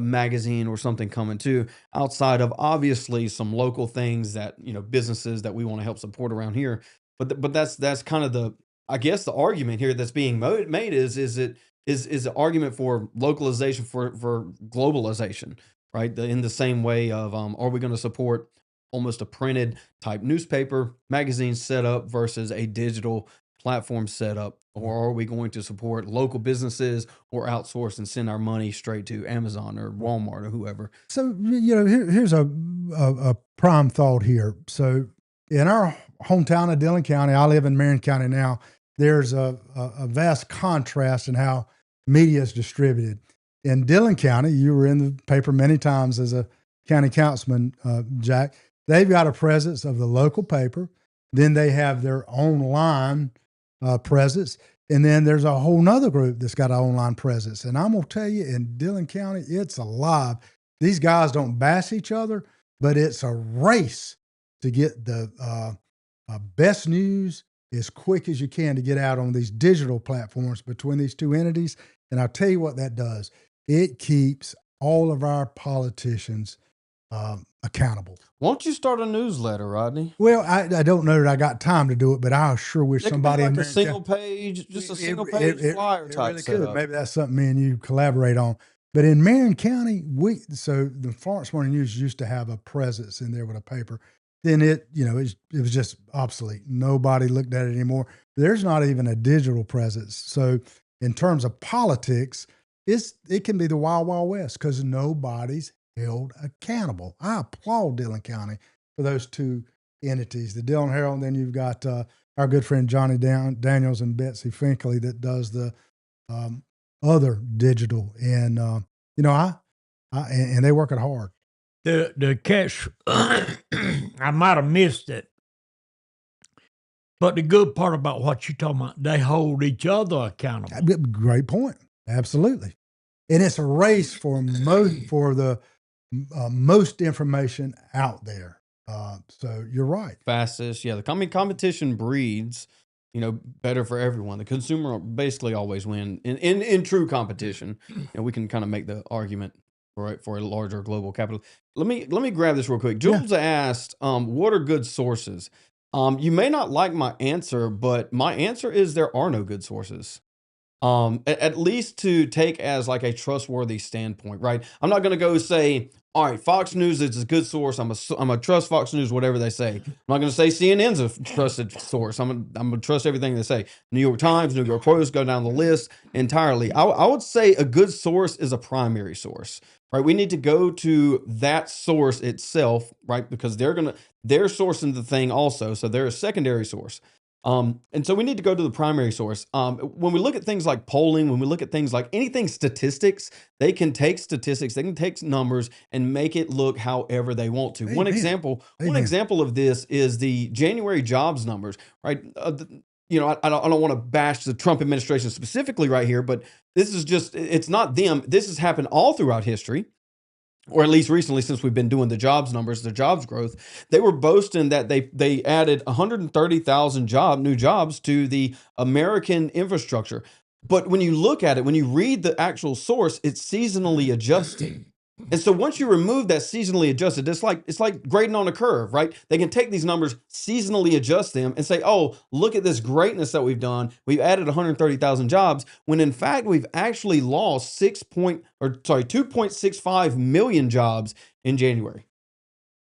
magazine or something coming too, outside of obviously some local things that, businesses that we want to help support around here. But that's kind of the argument here that's being made is an argument for localization for globalization, right? In the same way of, are we going to support almost a printed type newspaper magazine setup versus a digital platform setup, or are we going to support local businesses or outsource and send our money straight to Amazon or Walmart or whoever? So here's a prime thought here. So in our hometown of Dillon County, I live in Marion County now. There's a vast contrast in how media is distributed. In Dillon County, you were in the paper many times as a county councilman, Jack. They've got a presence of the local paper. Then they have their online presence. And then there's a whole nother group that's got an online presence. And I'm going to tell you, in Dillon County, it's alive. These guys don't bash each other, but it's a race to get the best news as quick as you can to get out on these digital platforms between these two entities. And I'll tell you what that does. it keeps all of our politicians accountable. Won't you start a newsletter, Rodney? Well, I don't know that I got time to do it, but I sure wish It could somebody be like in a Marion single County- page, just a single page flyer it type really setup. could. Maybe that's something me and you collaborate on. But in Marion County, so the Florence Morning News used to have a presence in there with a paper. Then it was just obsolete. Nobody looked at it anymore. There's not even a digital presence. So in terms of politics, it can be the wild, wild west because nobody's held accountable. I applaud Dillon County for those two entities, the Dillon Herald, and then you've got our good friend Johnny Daniels and Betsy Finkley that does the other digital, and and they work it hard. The catch, I might have missed it, but the good part about what you're talking about, they hold each other accountable. Great point. Absolutely, and it's a race for the most information out there. So you're right. Fastest, yeah. Competition breeds, better for everyone. The consumer basically always win in true competition. We can kind of make the argument for a larger global capital. Let me grab this real quick. Jules asked, "What are good sources?" You may not like my answer, but my answer is there are no good sources. At least to take as like a trustworthy standpoint, right? I'm not going to go say, all right, Fox News is a good source. I'm a trust Fox News, whatever they say. I'm not going to say CNN's a trusted source. I'm going to trust everything they say. New York Times, New York Post, go down the list entirely. I would say a good source is a primary source, right? We need to go to that source itself, right? Because they're sourcing the thing also. So they're a secondary source. And so we need to go to the primary source. When we look at things like polling, when we look at things like anything statistics, they can take statistics, they can take numbers and make it look however they want to. Amen. One example of this is the January jobs numbers, right? I don't want to bash the Trump administration specifically right here, but this is it's not them. This has happened all throughout history. Or at least recently, since we've been doing the jobs numbers, the jobs growth, they were boasting that they added 130,000 new jobs to the American infrastructure. But when you look at it, when you read the actual source, it's seasonally adjusted. And so once you remove that seasonally adjusted, it's like grading on a curve, right? They can take these numbers, seasonally adjust them and say, oh, look at this greatness that we've done. We've added 130,000 jobs when in fact we've actually lost 2.65 million jobs in January.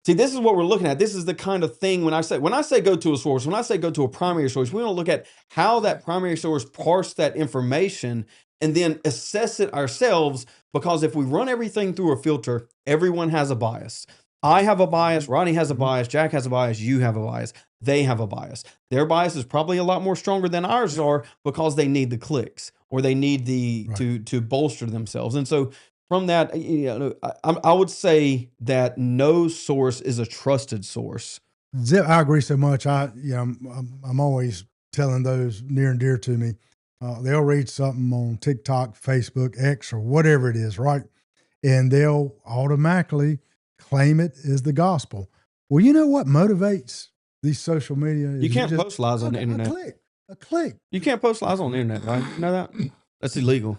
See, this is what we're looking at. This is the kind of thing when I say go to a source, when I say go to a primary source, we want to look at how that primary source parsed that information and then assess it ourselves, because if we run everything through a filter, everyone has a bias. I have a bias, Ronnie has a bias, Jack has a bias, you have a bias, they have a bias. Their bias is probably a lot more stronger than ours are because they need the clicks or they need to bolster themselves. And so from that, I would say that no source is a trusted source. I agree so much. I'm always telling those near and dear to me, they'll read something on TikTok, Facebook, X, or whatever it is, right? And they'll automatically claim it as the gospel. Well, you know what motivates these social media? You can't post lies on the internet. A click. You can't post lies on the internet, right? You know that? That's illegal.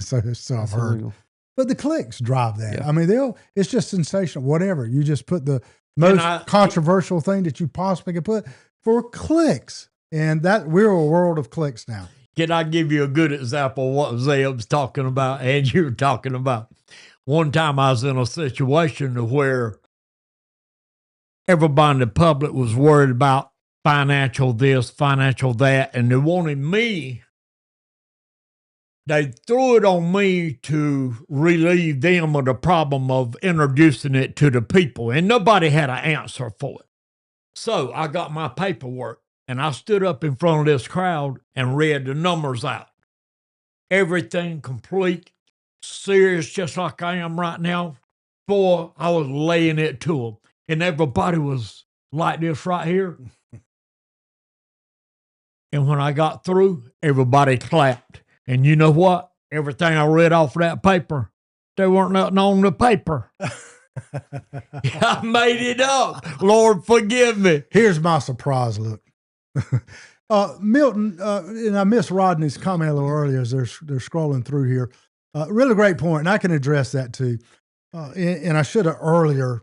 So I've heard. Illegal. But the clicks drive that. Yeah. I mean, it's just sensational. Whatever. You just put the most controversial thing that you possibly could put for clicks. And that we're a world of clicks now. Can I give you a good example of what Zeb's talking about and you're talking about? One time I was in a situation where everybody in the public was worried about financial this, financial that, and they wanted me. They threw it on me to relieve them of the problem of introducing it to the people, and nobody had an answer for it. So I got my paperwork, and I stood up in front of this crowd and read the numbers out. Everything complete, serious, just like I am right now. Boy, I was laying it to them, and everybody was like this right here. And when I got through, everybody clapped. And you know what? Everything I read off of that paper, there weren't nothing on the paper. I made it up. Lord, forgive me. Here's my surprise look. Milton, and I missed Rodney's comment a little earlier as they're scrolling through here. Really great point, and I can address that too. And I should have earlier,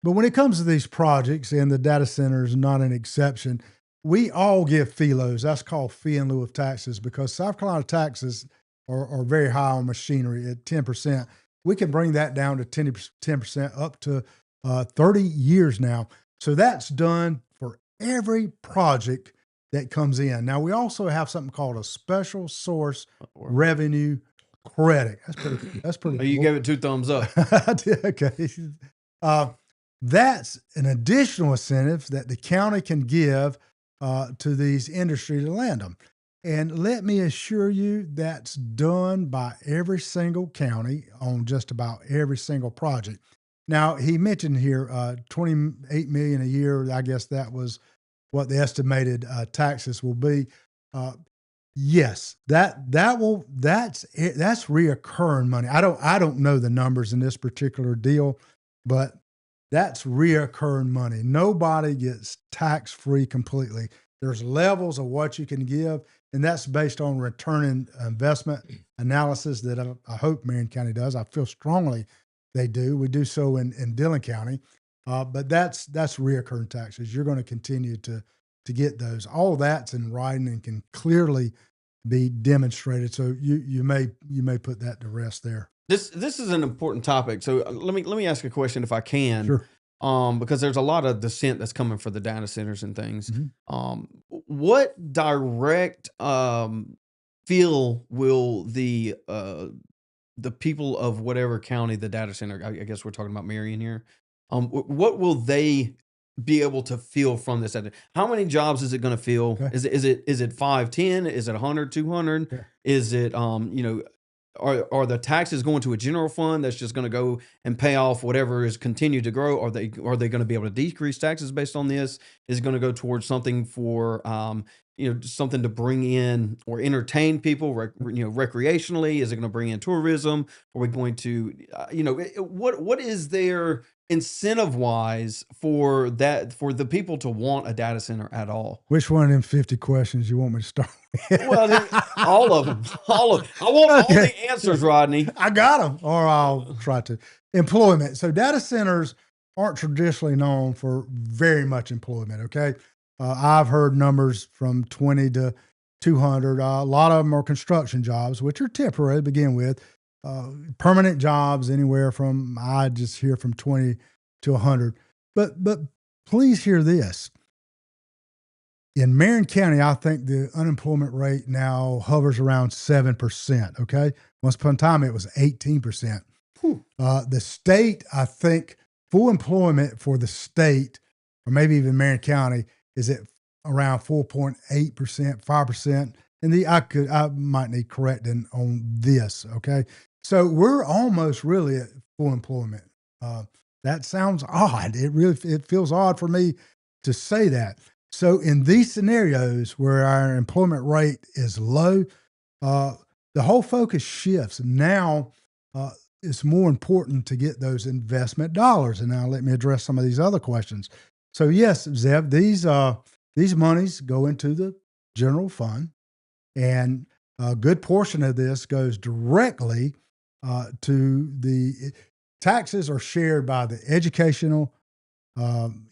but when it comes to these projects, and the data center is not an exception, we all give FELOs. That's called fee in lieu of taxes, because South Carolina taxes are very high on machinery at 10%. We can bring that down to 10% up to 30 years now. So that's done for every project that comes in. Now, we also have something called a special source revenue credit. That's pretty Oh, you cool. gave it 2 thumbs up. I did, okay. That's an additional incentive that the county can give to these industry to land them. And let me assure you, that's done by every single county on just about every single project. Now, he mentioned here $28 million a year. I guess that was what the estimated taxes will be. Yes, that's reoccurring money. I don't know the numbers in this particular deal, but that's reoccurring money. Nobody gets tax-free completely. There's levels of what you can give, and that's based on return on investment analysis that I hope Marion County does. I feel strongly they do. We do so in Dillon County, but that's reoccurring taxes. You're going to continue to get those. All that's in writing and can clearly be demonstrated. So you may put that to rest there. This is an important topic. So let me ask a question if I can. Sure. Because there's a lot of dissent that's coming for the data centers and things. Mm-hmm. What direct feel will the people of whatever county the data center, I guess we're talking about Marion here, what will they be able to feel from this? How many jobs is it going to fill? Okay. Is it 5, 10? Is it 100, 200? Okay. Is it are the taxes going to a general fund that's just going to go and pay off whatever is continued to grow? Are they going to be able to decrease taxes based on this? Is it going to go towards something for something to bring in or entertain people recreationally? Is it going to bring in tourism? Are we going to what is there incentive wise for the people to want a data center at all? Which one of them 50 questions you want me to start with? Well, all of them. I want all the answers, Rodney. I got them, or I'll try to. Employment. So data centers aren't traditionally known for very much employment, okay? I've heard numbers from 20 to 200. A lot of them are construction jobs, which are temporary to begin with. Permanent jobs anywhere from, I just hear from 20 to 100. But please hear this. In Marion County, I think the unemployment rate now hovers around 7%, okay? Once upon a time, it was 18%. The state, I think, full employment for the state, or maybe even Marion County, is at around 4.8%, 5%. And I might need correcting on this, okay? So we're almost really at full employment. That sounds odd. It feels odd for me to say that. So in these scenarios where our employment rate is low, the whole focus shifts. Now it's more important to get those investment dollars. And now let me address some of these other questions. So yes, Zev, these monies go into the general fund, and a good portion of this goes directly to the taxes are shared by the educational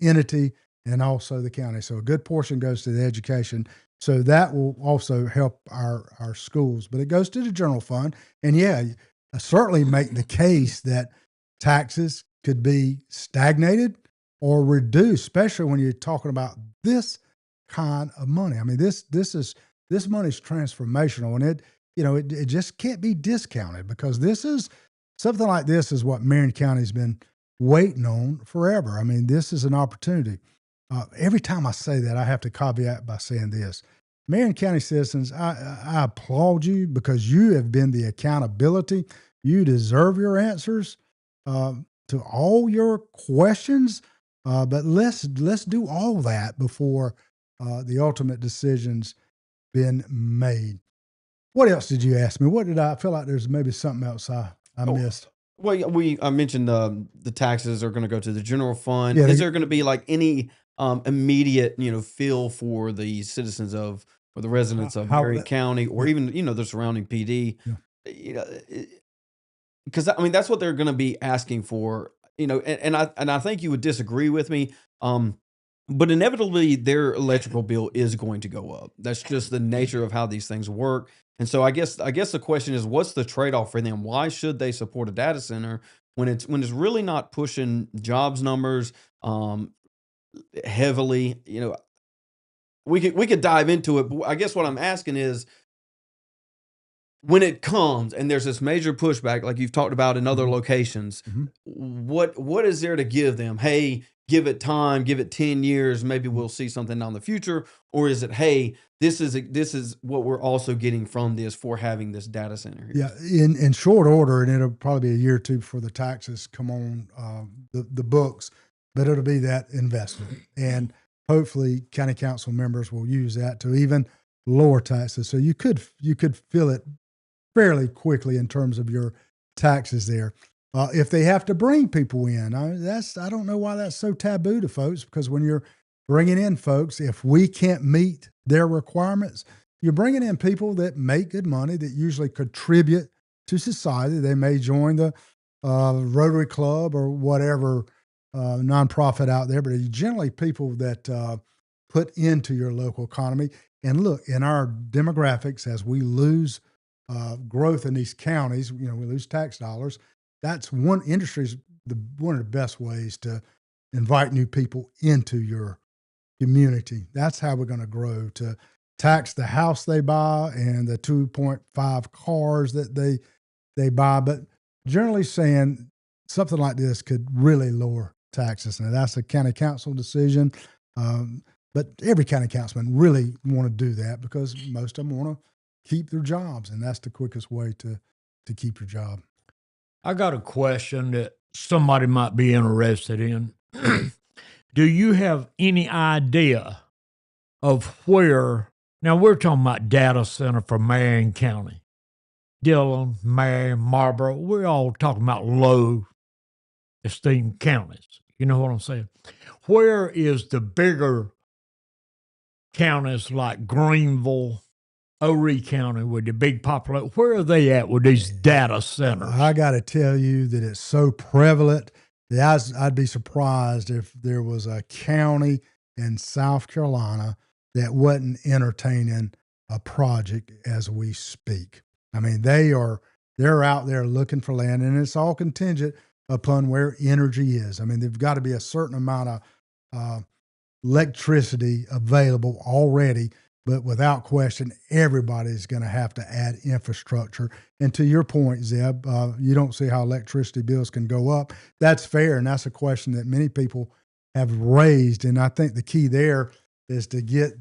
entity and also the county. So a good portion goes to the education. So that will also help our schools, but it goes to the general fund. And yeah, I certainly make the case that taxes could be stagnated or reduced, especially when you're talking about this kind of money. I mean, this money is transformational, and it just can't be discounted, because this is something like this is what Marion County's been waiting on forever. I mean, this is an opportunity. Every time I say that, I have to caveat by saying this. Marion County citizens, I applaud you, because you have been the accountability. You deserve your answers to all your questions. But let's do all that before the ultimate decision's been made. What else did you ask me? What did I feel like there's maybe something else I missed? Well, I mentioned the taxes are going to go to the general fund. Yeah, Is there going to be like any immediate, feel for the citizens or the residents of Marion County, or even, the surrounding PD? Yeah. because I mean that's what they're going to be asking for, you know, and I think you would disagree with me, but inevitably their electrical bill is going to go up. That's just the nature of how these things work. And so I guess the question is, what's the trade off for them? Why should they support a data center when it's really not pushing jobs numbers heavily? You know, we could dive into it, but I guess what I'm asking is, when it comes and there's this major pushback, like you've talked about in other locations, what is there to give them? Hey, give it time, give it 10 years, maybe we'll see something down the future. Or is it, hey, this is what we're also getting from this for having this data center here? Yeah, in short order, and it'll probably be a year or two before the taxes come on the books, but it'll be that investment. And hopefully county council members will use that to even lower taxes. So you could feel it fairly quickly in terms of your taxes there. If they have to bring people in, I don't know why that's so taboo to folks, because when you're bringing in folks, if we can't meet their requirements, you're bringing in people that make good money, that usually contribute to society. They may join the Rotary Club or whatever nonprofit out there, but it's generally people that put into your local economy. And look, in our demographics, as we lose growth in these counties, you know, we lose tax dollars. That's one industry's one of the best ways to invite new people into your community. That's how we're going to grow, to tax the house they buy and the 2.5 cars that they buy. But generally saying, something like this could really lower taxes. Now, that's a county council decision. But every county councilman really want to do that, because most of them want to keep their jobs, and that's the quickest way to keep your job. I got a question that somebody might be interested in. Do you have any idea of where, now we're talking about data center for Marion County, Dillon, Marion, Marlboro, we're all talking about low esteemed counties. You know what I'm saying? Where is the bigger counties like Greenville, Horry County with the big population, where are they at with these data centers? I got to tell you that it's so prevalent that I'd be surprised if there was a county in South Carolina that wasn't entertaining a project as we speak. I mean, they're out there looking for land, and it's all contingent upon where energy is. I mean, there's got to be a certain amount of electricity available already. But without question, everybody's going to have to add infrastructure. And to your point, Zeb, you don't see how electricity bills can go up. That's fair, and that's a question that many people have raised. And I think the key there is to get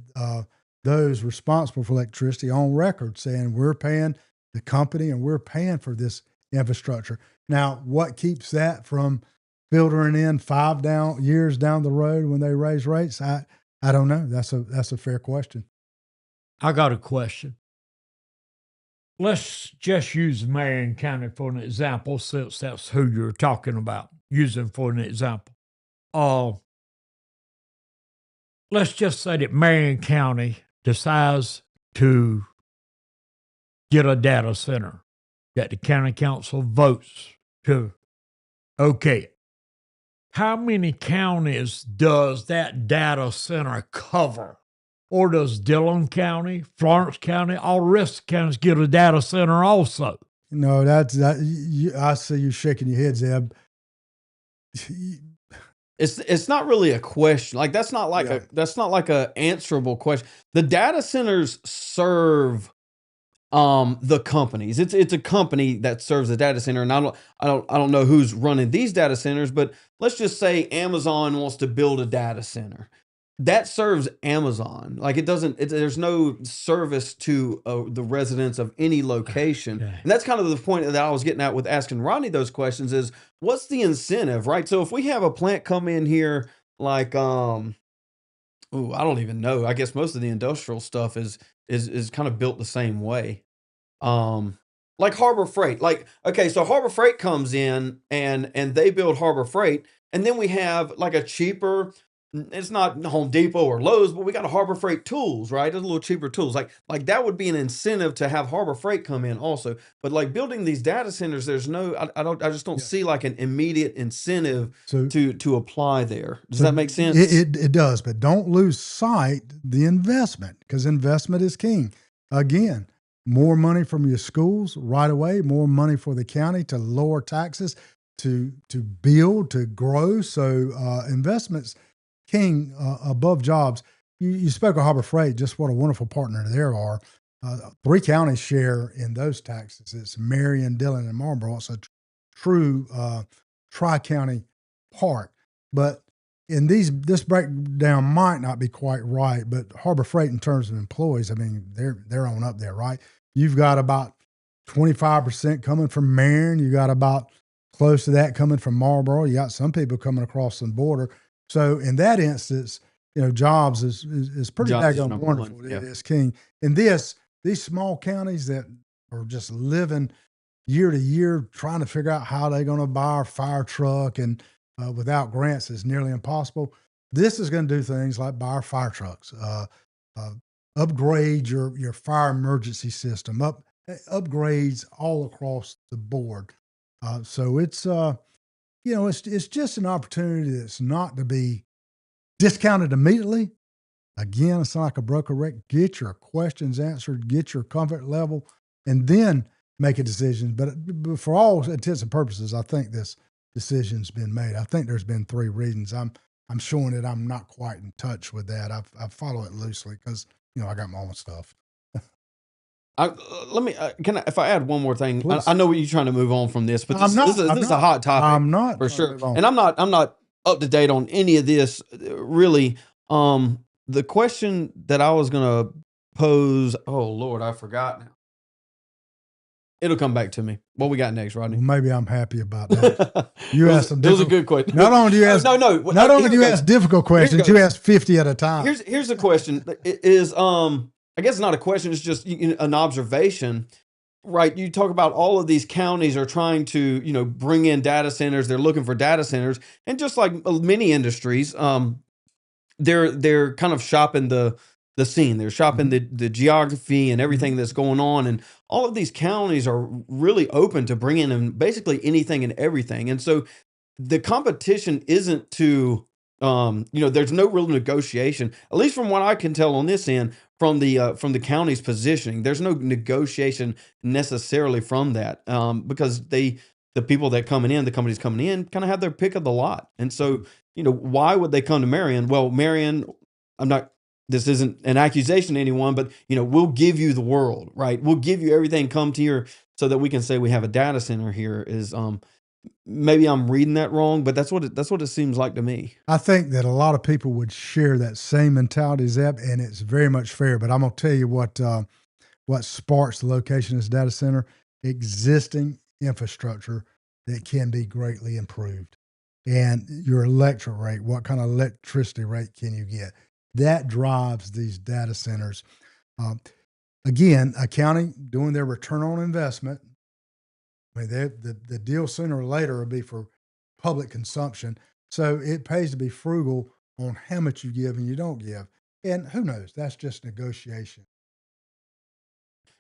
those responsible for electricity on record saying we're paying the company and we're paying for this infrastructure. Now, what keeps that from filtering in 5 years down the road when they raise rates? I don't know. That's a fair question. I got a question. Let's just use Marion County for an example, since that's who you're talking about, using for an example. Let's just say that Marion County decides to get a data center, that the county council votes to okay. How many counties does that data center cover? Or does Dillon County, Florence County, all the rest of the counties get a data center also? No, I see you shaking your head, Zeb. It's not really a question. Like that's not like a answerable question. The data centers serve the companies. It's a company that serves the data center, and I don't know who's running these data centers, but let's just say Amazon wants to build a data center. That serves Amazon. Like there's no service to the residents of any location. Okay. And that's kind of the point that I was getting at with asking Rodney those questions is, what's the incentive, right? So if we have a plant come in here like, I don't even know. I guess most of the industrial stuff is kind of built the same way. Like Harbor Freight. Like, okay, so Harbor Freight comes in and they build Harbor Freight, and then we have like a cheaper it's not Home Depot or Lowe's, but we got a Harbor Freight tools, right? There's a little cheaper tools. Like that would be an incentive to have Harbor Freight come in also. But like building these data centers, there's no, I just don't see like an immediate incentive to apply there. Does that make sense? It does, but don't lose sight the investment, because investment is king. Again, more money from your schools right away, more money for the county to lower taxes, to build, to grow. So investments king above jobs. You spoke of Harbor Freight, just what a wonderful partner there are. 3 counties share in those taxes. It's Marion, Dillon, and Marlboro. It's a true tri-county park. But in this breakdown might not be quite right, but Harbor Freight in terms of employees, I mean, they're on up there, right? You've got about 25% coming from Marion. You got about close to that coming from Marlboro. You got some people coming across the border. So in that instance, jobs is pretty daggone wonderful. Yeah. It's king. And these small counties that are just living year to year, trying to figure out how they're going to buy a fire truck, and without grants is nearly impossible. This is going to do things like buy our fire trucks, upgrade your fire emergency system, upgrades all across the board. So it's it's just an opportunity that's not to be discounted immediately. Again, it's not like a broker wreck. Get your questions answered, get your comfort level, and then make a decision. But for all intents and purposes, I think this decision's been made. I think there's been 3 reasons. I'm showing that I'm not quite in touch with that. I follow it loosely because I got my own stuff. Let me if I add one more thing? I know you're trying to move on from this, but this is a hot topic. I'm not for sure, and I'm not up to date on any of this really. The question that I was gonna pose, oh Lord, I forgot now. It'll come back to me. What we got next, Rodney? Well, maybe I'm happy about that. You asked some. It was a good question. Not only do you ask, not only do you ask difficult questions, you ask 50 at a time. Here's the question: is I guess it's not a question; it's just an observation, right? You talk about all of these counties are trying to bring in data centers. They're looking for data centers, and just like many industries, they're kind of shopping the scene. They're shopping the geography and everything that's going on. And all of these counties are really open to bringing in basically anything and everything. And so the competition isn't to, there's no real negotiation, at least from what I can tell on this end, from the county's positioning. There's no negotiation necessarily from that, because the people that the companies coming in kind of have their pick of the lot. And so, why would they come to Marion? Well, Marion, this isn't an accusation to anyone, but we'll give you the world, right? We'll give you everything. Come to here so that we can say we have a data center here. Is maybe I'm reading that wrong, but that's what it seems like to me. I think that a lot of people would share that same mentality, Zeb, and it's very much fair. But I'm gonna tell you what sparks the location of this data center: existing infrastructure that can be greatly improved, and your electric rate. What kind of electricity rate can you get? That drives these data centers. Again, a county doing their return on investment. I mean, the deal sooner or later will be for public consumption. So it pays to be frugal on how much you give and you don't give. And who knows? That's just negotiation.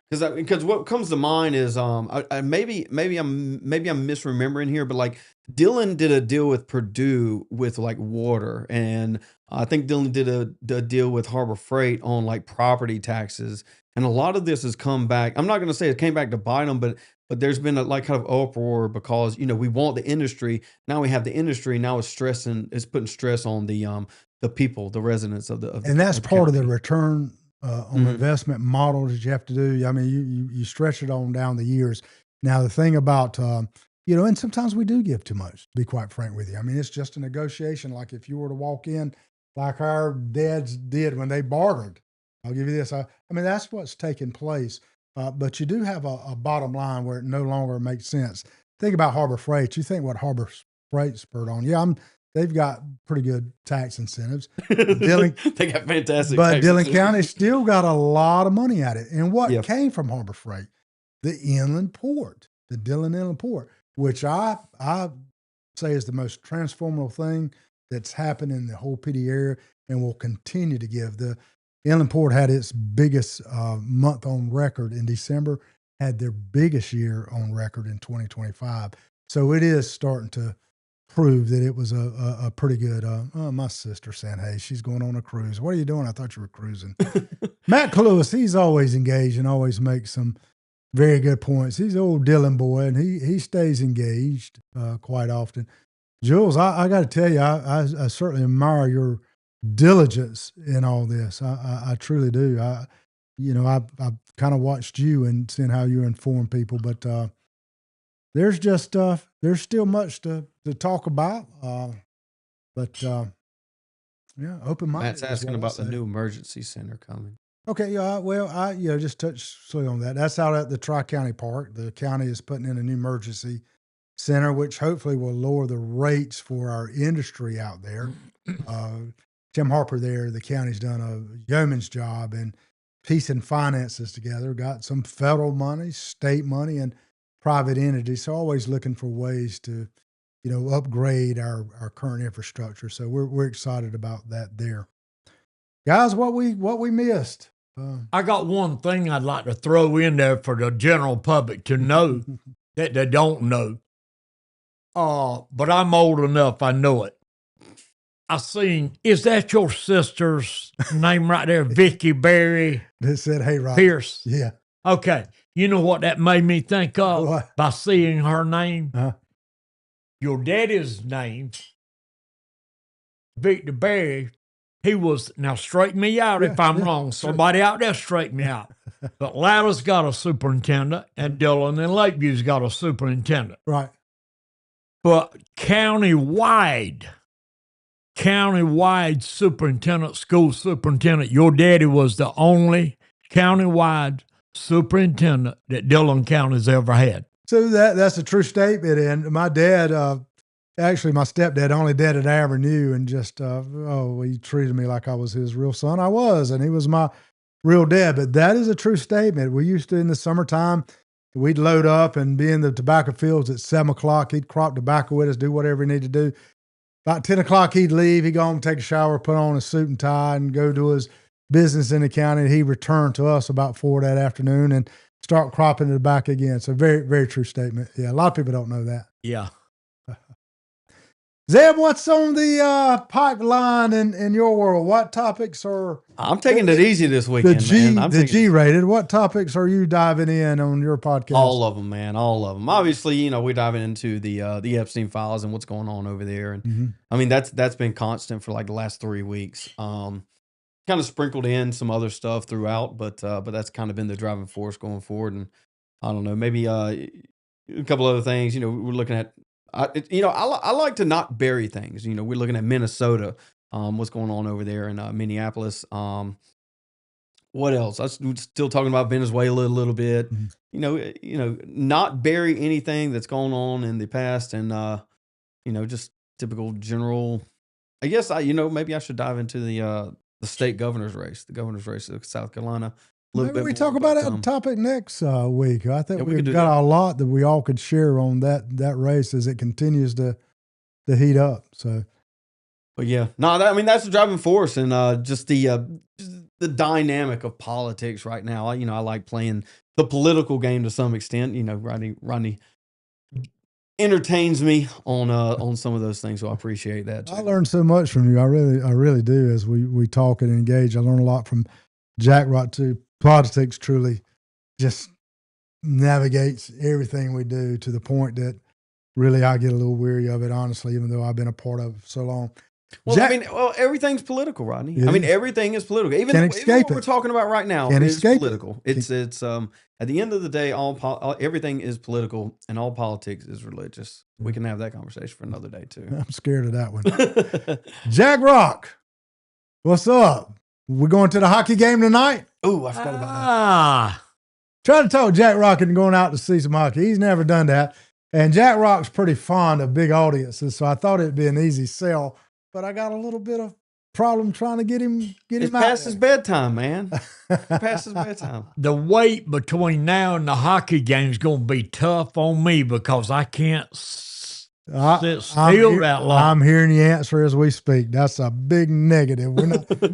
Because what comes to mind is maybe I'm misremembering here, but like Dillon did a deal with Purdue with like water, and I think Dillon did a deal with Harbor Freight on like property taxes, and a lot of this has come back. I'm not going to say it came back to bite them, but there's been a kind of uproar because we want the industry. Now we have the industry. Now it's putting stress on the people, the residents of the. And that's part of the return on investment model that you have to do. I mean, you stretch it on down the years. Now, the thing about, and sometimes we do give too much, to be quite frank with you. I mean, it's just a negotiation. Like if you were to walk in like our dads did when they bartered, I'll give you this. I mean, that's what's taking place. But you do have a bottom line where it no longer makes sense. Think about Harbor Freight. You think what Harbor Freight spurred on. Yeah, they've got pretty good tax incentives. They got fantastic. But Dillon County still got a lot of money at it. And what came from Harbor Freight? The inland port, the Dillon Inland Port, which I say is the most transformative thing that's happened in the whole Pee Dee area and will continue to give. The Inland Port had its biggest month on record in December, had their biggest year on record in 2025. So it is starting to prove that it was a pretty good. My sister saying, "Hey, she's going on a cruise. What are you doing? I thought you were cruising." Matt Cluis, he's always engaged and always makes some very good points. He's an old Dillon boy, and he stays engaged quite often. Jules, I got to tell you, I certainly admire your diligence in all this. I truly do. I've kind of watched you and seeing how you inform people, but there's still much to talk about. Yeah, open mind. Matt's asking about the new emergency center coming. Okay, yeah. Well, I just touched slowly on that. That's out at the Tri-County Park. The county is putting in a new emergency center, which hopefully will lower the rates for our industry out there. Tim Harper there, the county's done a yeoman's job in piecing finances together, got some federal money, state money, and private entities. So always looking for ways to, upgrade our current infrastructure. So we're excited about that there. Guys, what we missed. I got one thing I'd like to throw in there for the general public to know that they don't know. But I'm old enough, I know it. I seen, is that your sister's name right there, Vicky Berry? That said, "Hey, Rob." Pierce. Yeah. Okay. You know what that made me think of? What? By seeing her name? Uh-huh. Your daddy's name, Victor Berry, he was, now straighten me out if I'm wrong. Somebody out there straighten me out. But Loudoun's got a superintendent, and Dillon and Lakeview's got a superintendent. Right. But countywide superintendent, school superintendent, your daddy was the only countywide superintendent that Dillon County's ever had. So that's a true statement. And my dad, actually my stepdad, only dad that I ever knew, and just, he treated me like I was his real son. I was, and he was my real dad. But that is a true statement. We used to, in the summertime, we'd load up and be in the tobacco fields at 7 o'clock. He'd crop tobacco with us, do whatever he needed to do. About 10 o'clock, he'd leave. He'd go home, take a shower, put on a suit and tie, and go do his business in the county. He'd return to us about 4 that afternoon and start cropping the tobacco again. So very, very true statement. Yeah, a lot of people don't know that. Yeah. Zeb, what's on the pipeline in your world? What topics are... I'm taking it easy this weekend, man. The G-rated. What topics are you diving in on your podcast? All of them, man. All of them. Obviously, we're diving into the Epstein files and what's going on over there. And I mean, that's been constant for like the last 3 weeks. Kind of sprinkled in some other stuff throughout, but that's kind of been the driving force going forward. And I don't know, maybe a couple other things. We're looking at. I like to not bury things. We're looking at Minnesota. What's going on over there in Minneapolis? What else? I'm still talking about Venezuela a little bit. Not bury anything that's going on in the past, and just typical general. I guess maybe I should dive into the state governor's race, the governor's race of South Carolina. Maybe we talk about that topic next week. I think we've got that. a lot that we all could share on that race as it continues to heat up. So, but yeah, no, that's the driving force, and just the dynamic of politics right now. I like playing the political game to some extent. Rodney entertains me on some of those things, so I appreciate that too. I learned so much from you. I really do. As we talk and engage, I learn a lot from Jack Rock too. Politics truly just navigates everything we do to the point that really I get a little weary of it, honestly, even though I've been a part of it for so long. Well, everything's political, Rodney. Everything is political. Even what we're talking about right now is political. It's at the end of the day, everything is political, and all politics is religious. We can have that conversation for another day too. I'm scared of that one. Jack Rock, what's up? We're going to the hockey game tonight? Oh, I forgot about that. Trying to talk Jack Rock into going out to see some hockey. He's never done that. And Jack Rock's pretty fond of big audiences, so I thought it'd be an easy sell. But I got a little bit of problem trying to get him out. It's past his bedtime, man. Past his bedtime. The wait between now and the hockey game is going to be tough on me because I can't sit still that long. I'm hearing the answer as we speak. That's a big negative.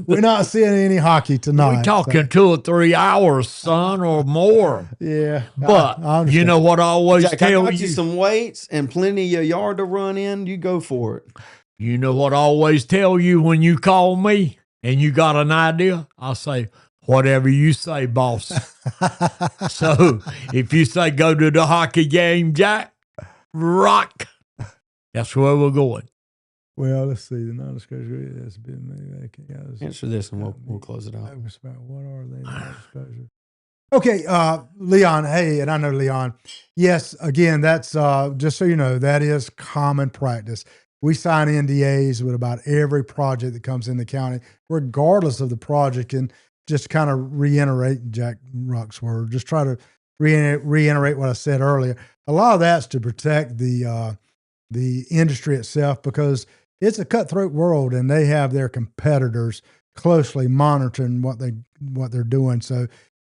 We're not seeing any hockey tonight. We're talking 2 or 3 hours, son, or more. Yeah, But I you know what I always Jack, I tell got you? you some weights and plenty of yard to run in. You go for it. You know what I always tell you when you call me and you got an idea? I say, whatever you say, boss. So if you say go to the hockey game, Jack, rock. That's where we're going. Well, let's see. The non-disclosure has been made. Answer this and we'll close it out. What are they? Non-disclosure. Okay, Leon. Hey, and I know Leon. Yes, again, that's just so you know, that is common practice. We sign NDAs with about every project that comes in the county, regardless of the project. And just kind of reiterate Jack Ruck's word, just try to reiterate what I said earlier. A lot of that's to protect the industry itself, because it's a cutthroat world and they have their competitors closely monitoring what they're doing. So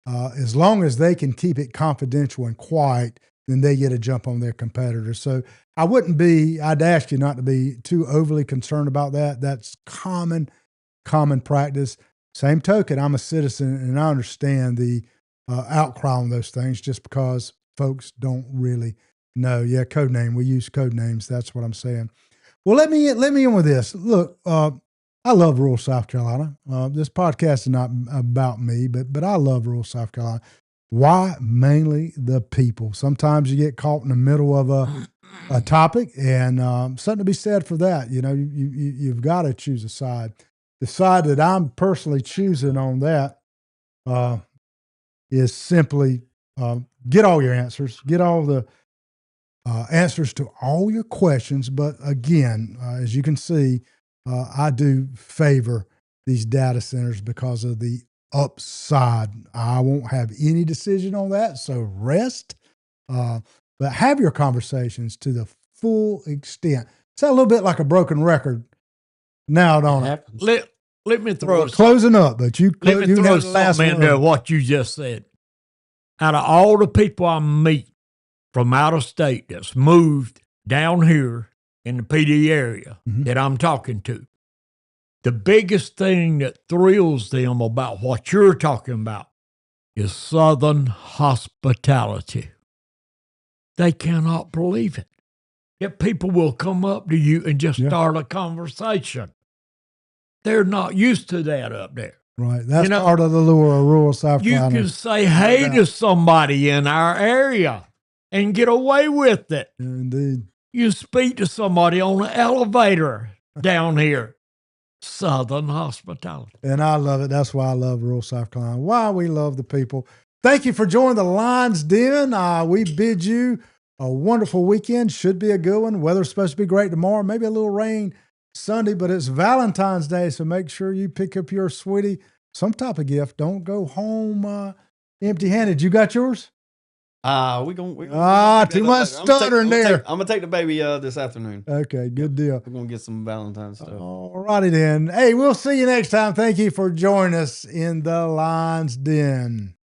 as long as they can keep it confidential and quiet, then they get a jump on their competitors. So I'd ask you not to be too overly concerned about that. That's common practice. Same token, I'm a citizen and I understand the outcry on those things just because folks don't really know. Yeah, code name. We use code names. That's what I'm saying. Well, let me in with this. Look, I love rural South Carolina. This podcast is not about me, but I love rural South Carolina. Why? Mainly the people. Sometimes you get caught in the middle of a topic, and something to be said for that. You know, you've got to choose a side. The side that I'm personally choosing on that is simply get all your answers, get all the answers to all your questions. But again, as you can see, I do favor these data centers because of the upside. I won't have any decision on that, so rest. But have your conversations to the full extent. It's a little bit like a broken record. Now, don't it? Let me throw Closing up, but you let me you throw have the last something in word. there. What you just said. Out of all the people I meet from out of state that's moved down here in the Pee Dee area that I'm talking to, the biggest thing that thrills them about what you're talking about is Southern hospitality. They cannot believe it. That people will come up to you and just start a conversation. They're not used to that up there. Right. That's part of the lure of rural South Carolina. You can say hey to somebody in our area and get away with it. Indeed. You speak to somebody on an elevator down here. Southern hospitality. And I love it. That's why I love rural South Carolina. Why we love the people. Thank you for joining the Lions Den. We bid you a wonderful weekend. Should be a good one. Weather's supposed to be great tomorrow. Maybe a little rain Sunday, but it's Valentine's Day, so make sure you pick up your sweetie some type of gift. Don't go home empty-handed. You got yours? We gonna too much stuttering there. I'm gonna take the baby this afternoon. Okay, good deal. We're gonna get some Valentine's stuff. All righty then. Hey, we'll see you next time. Thank you for joining us in the Lions Den.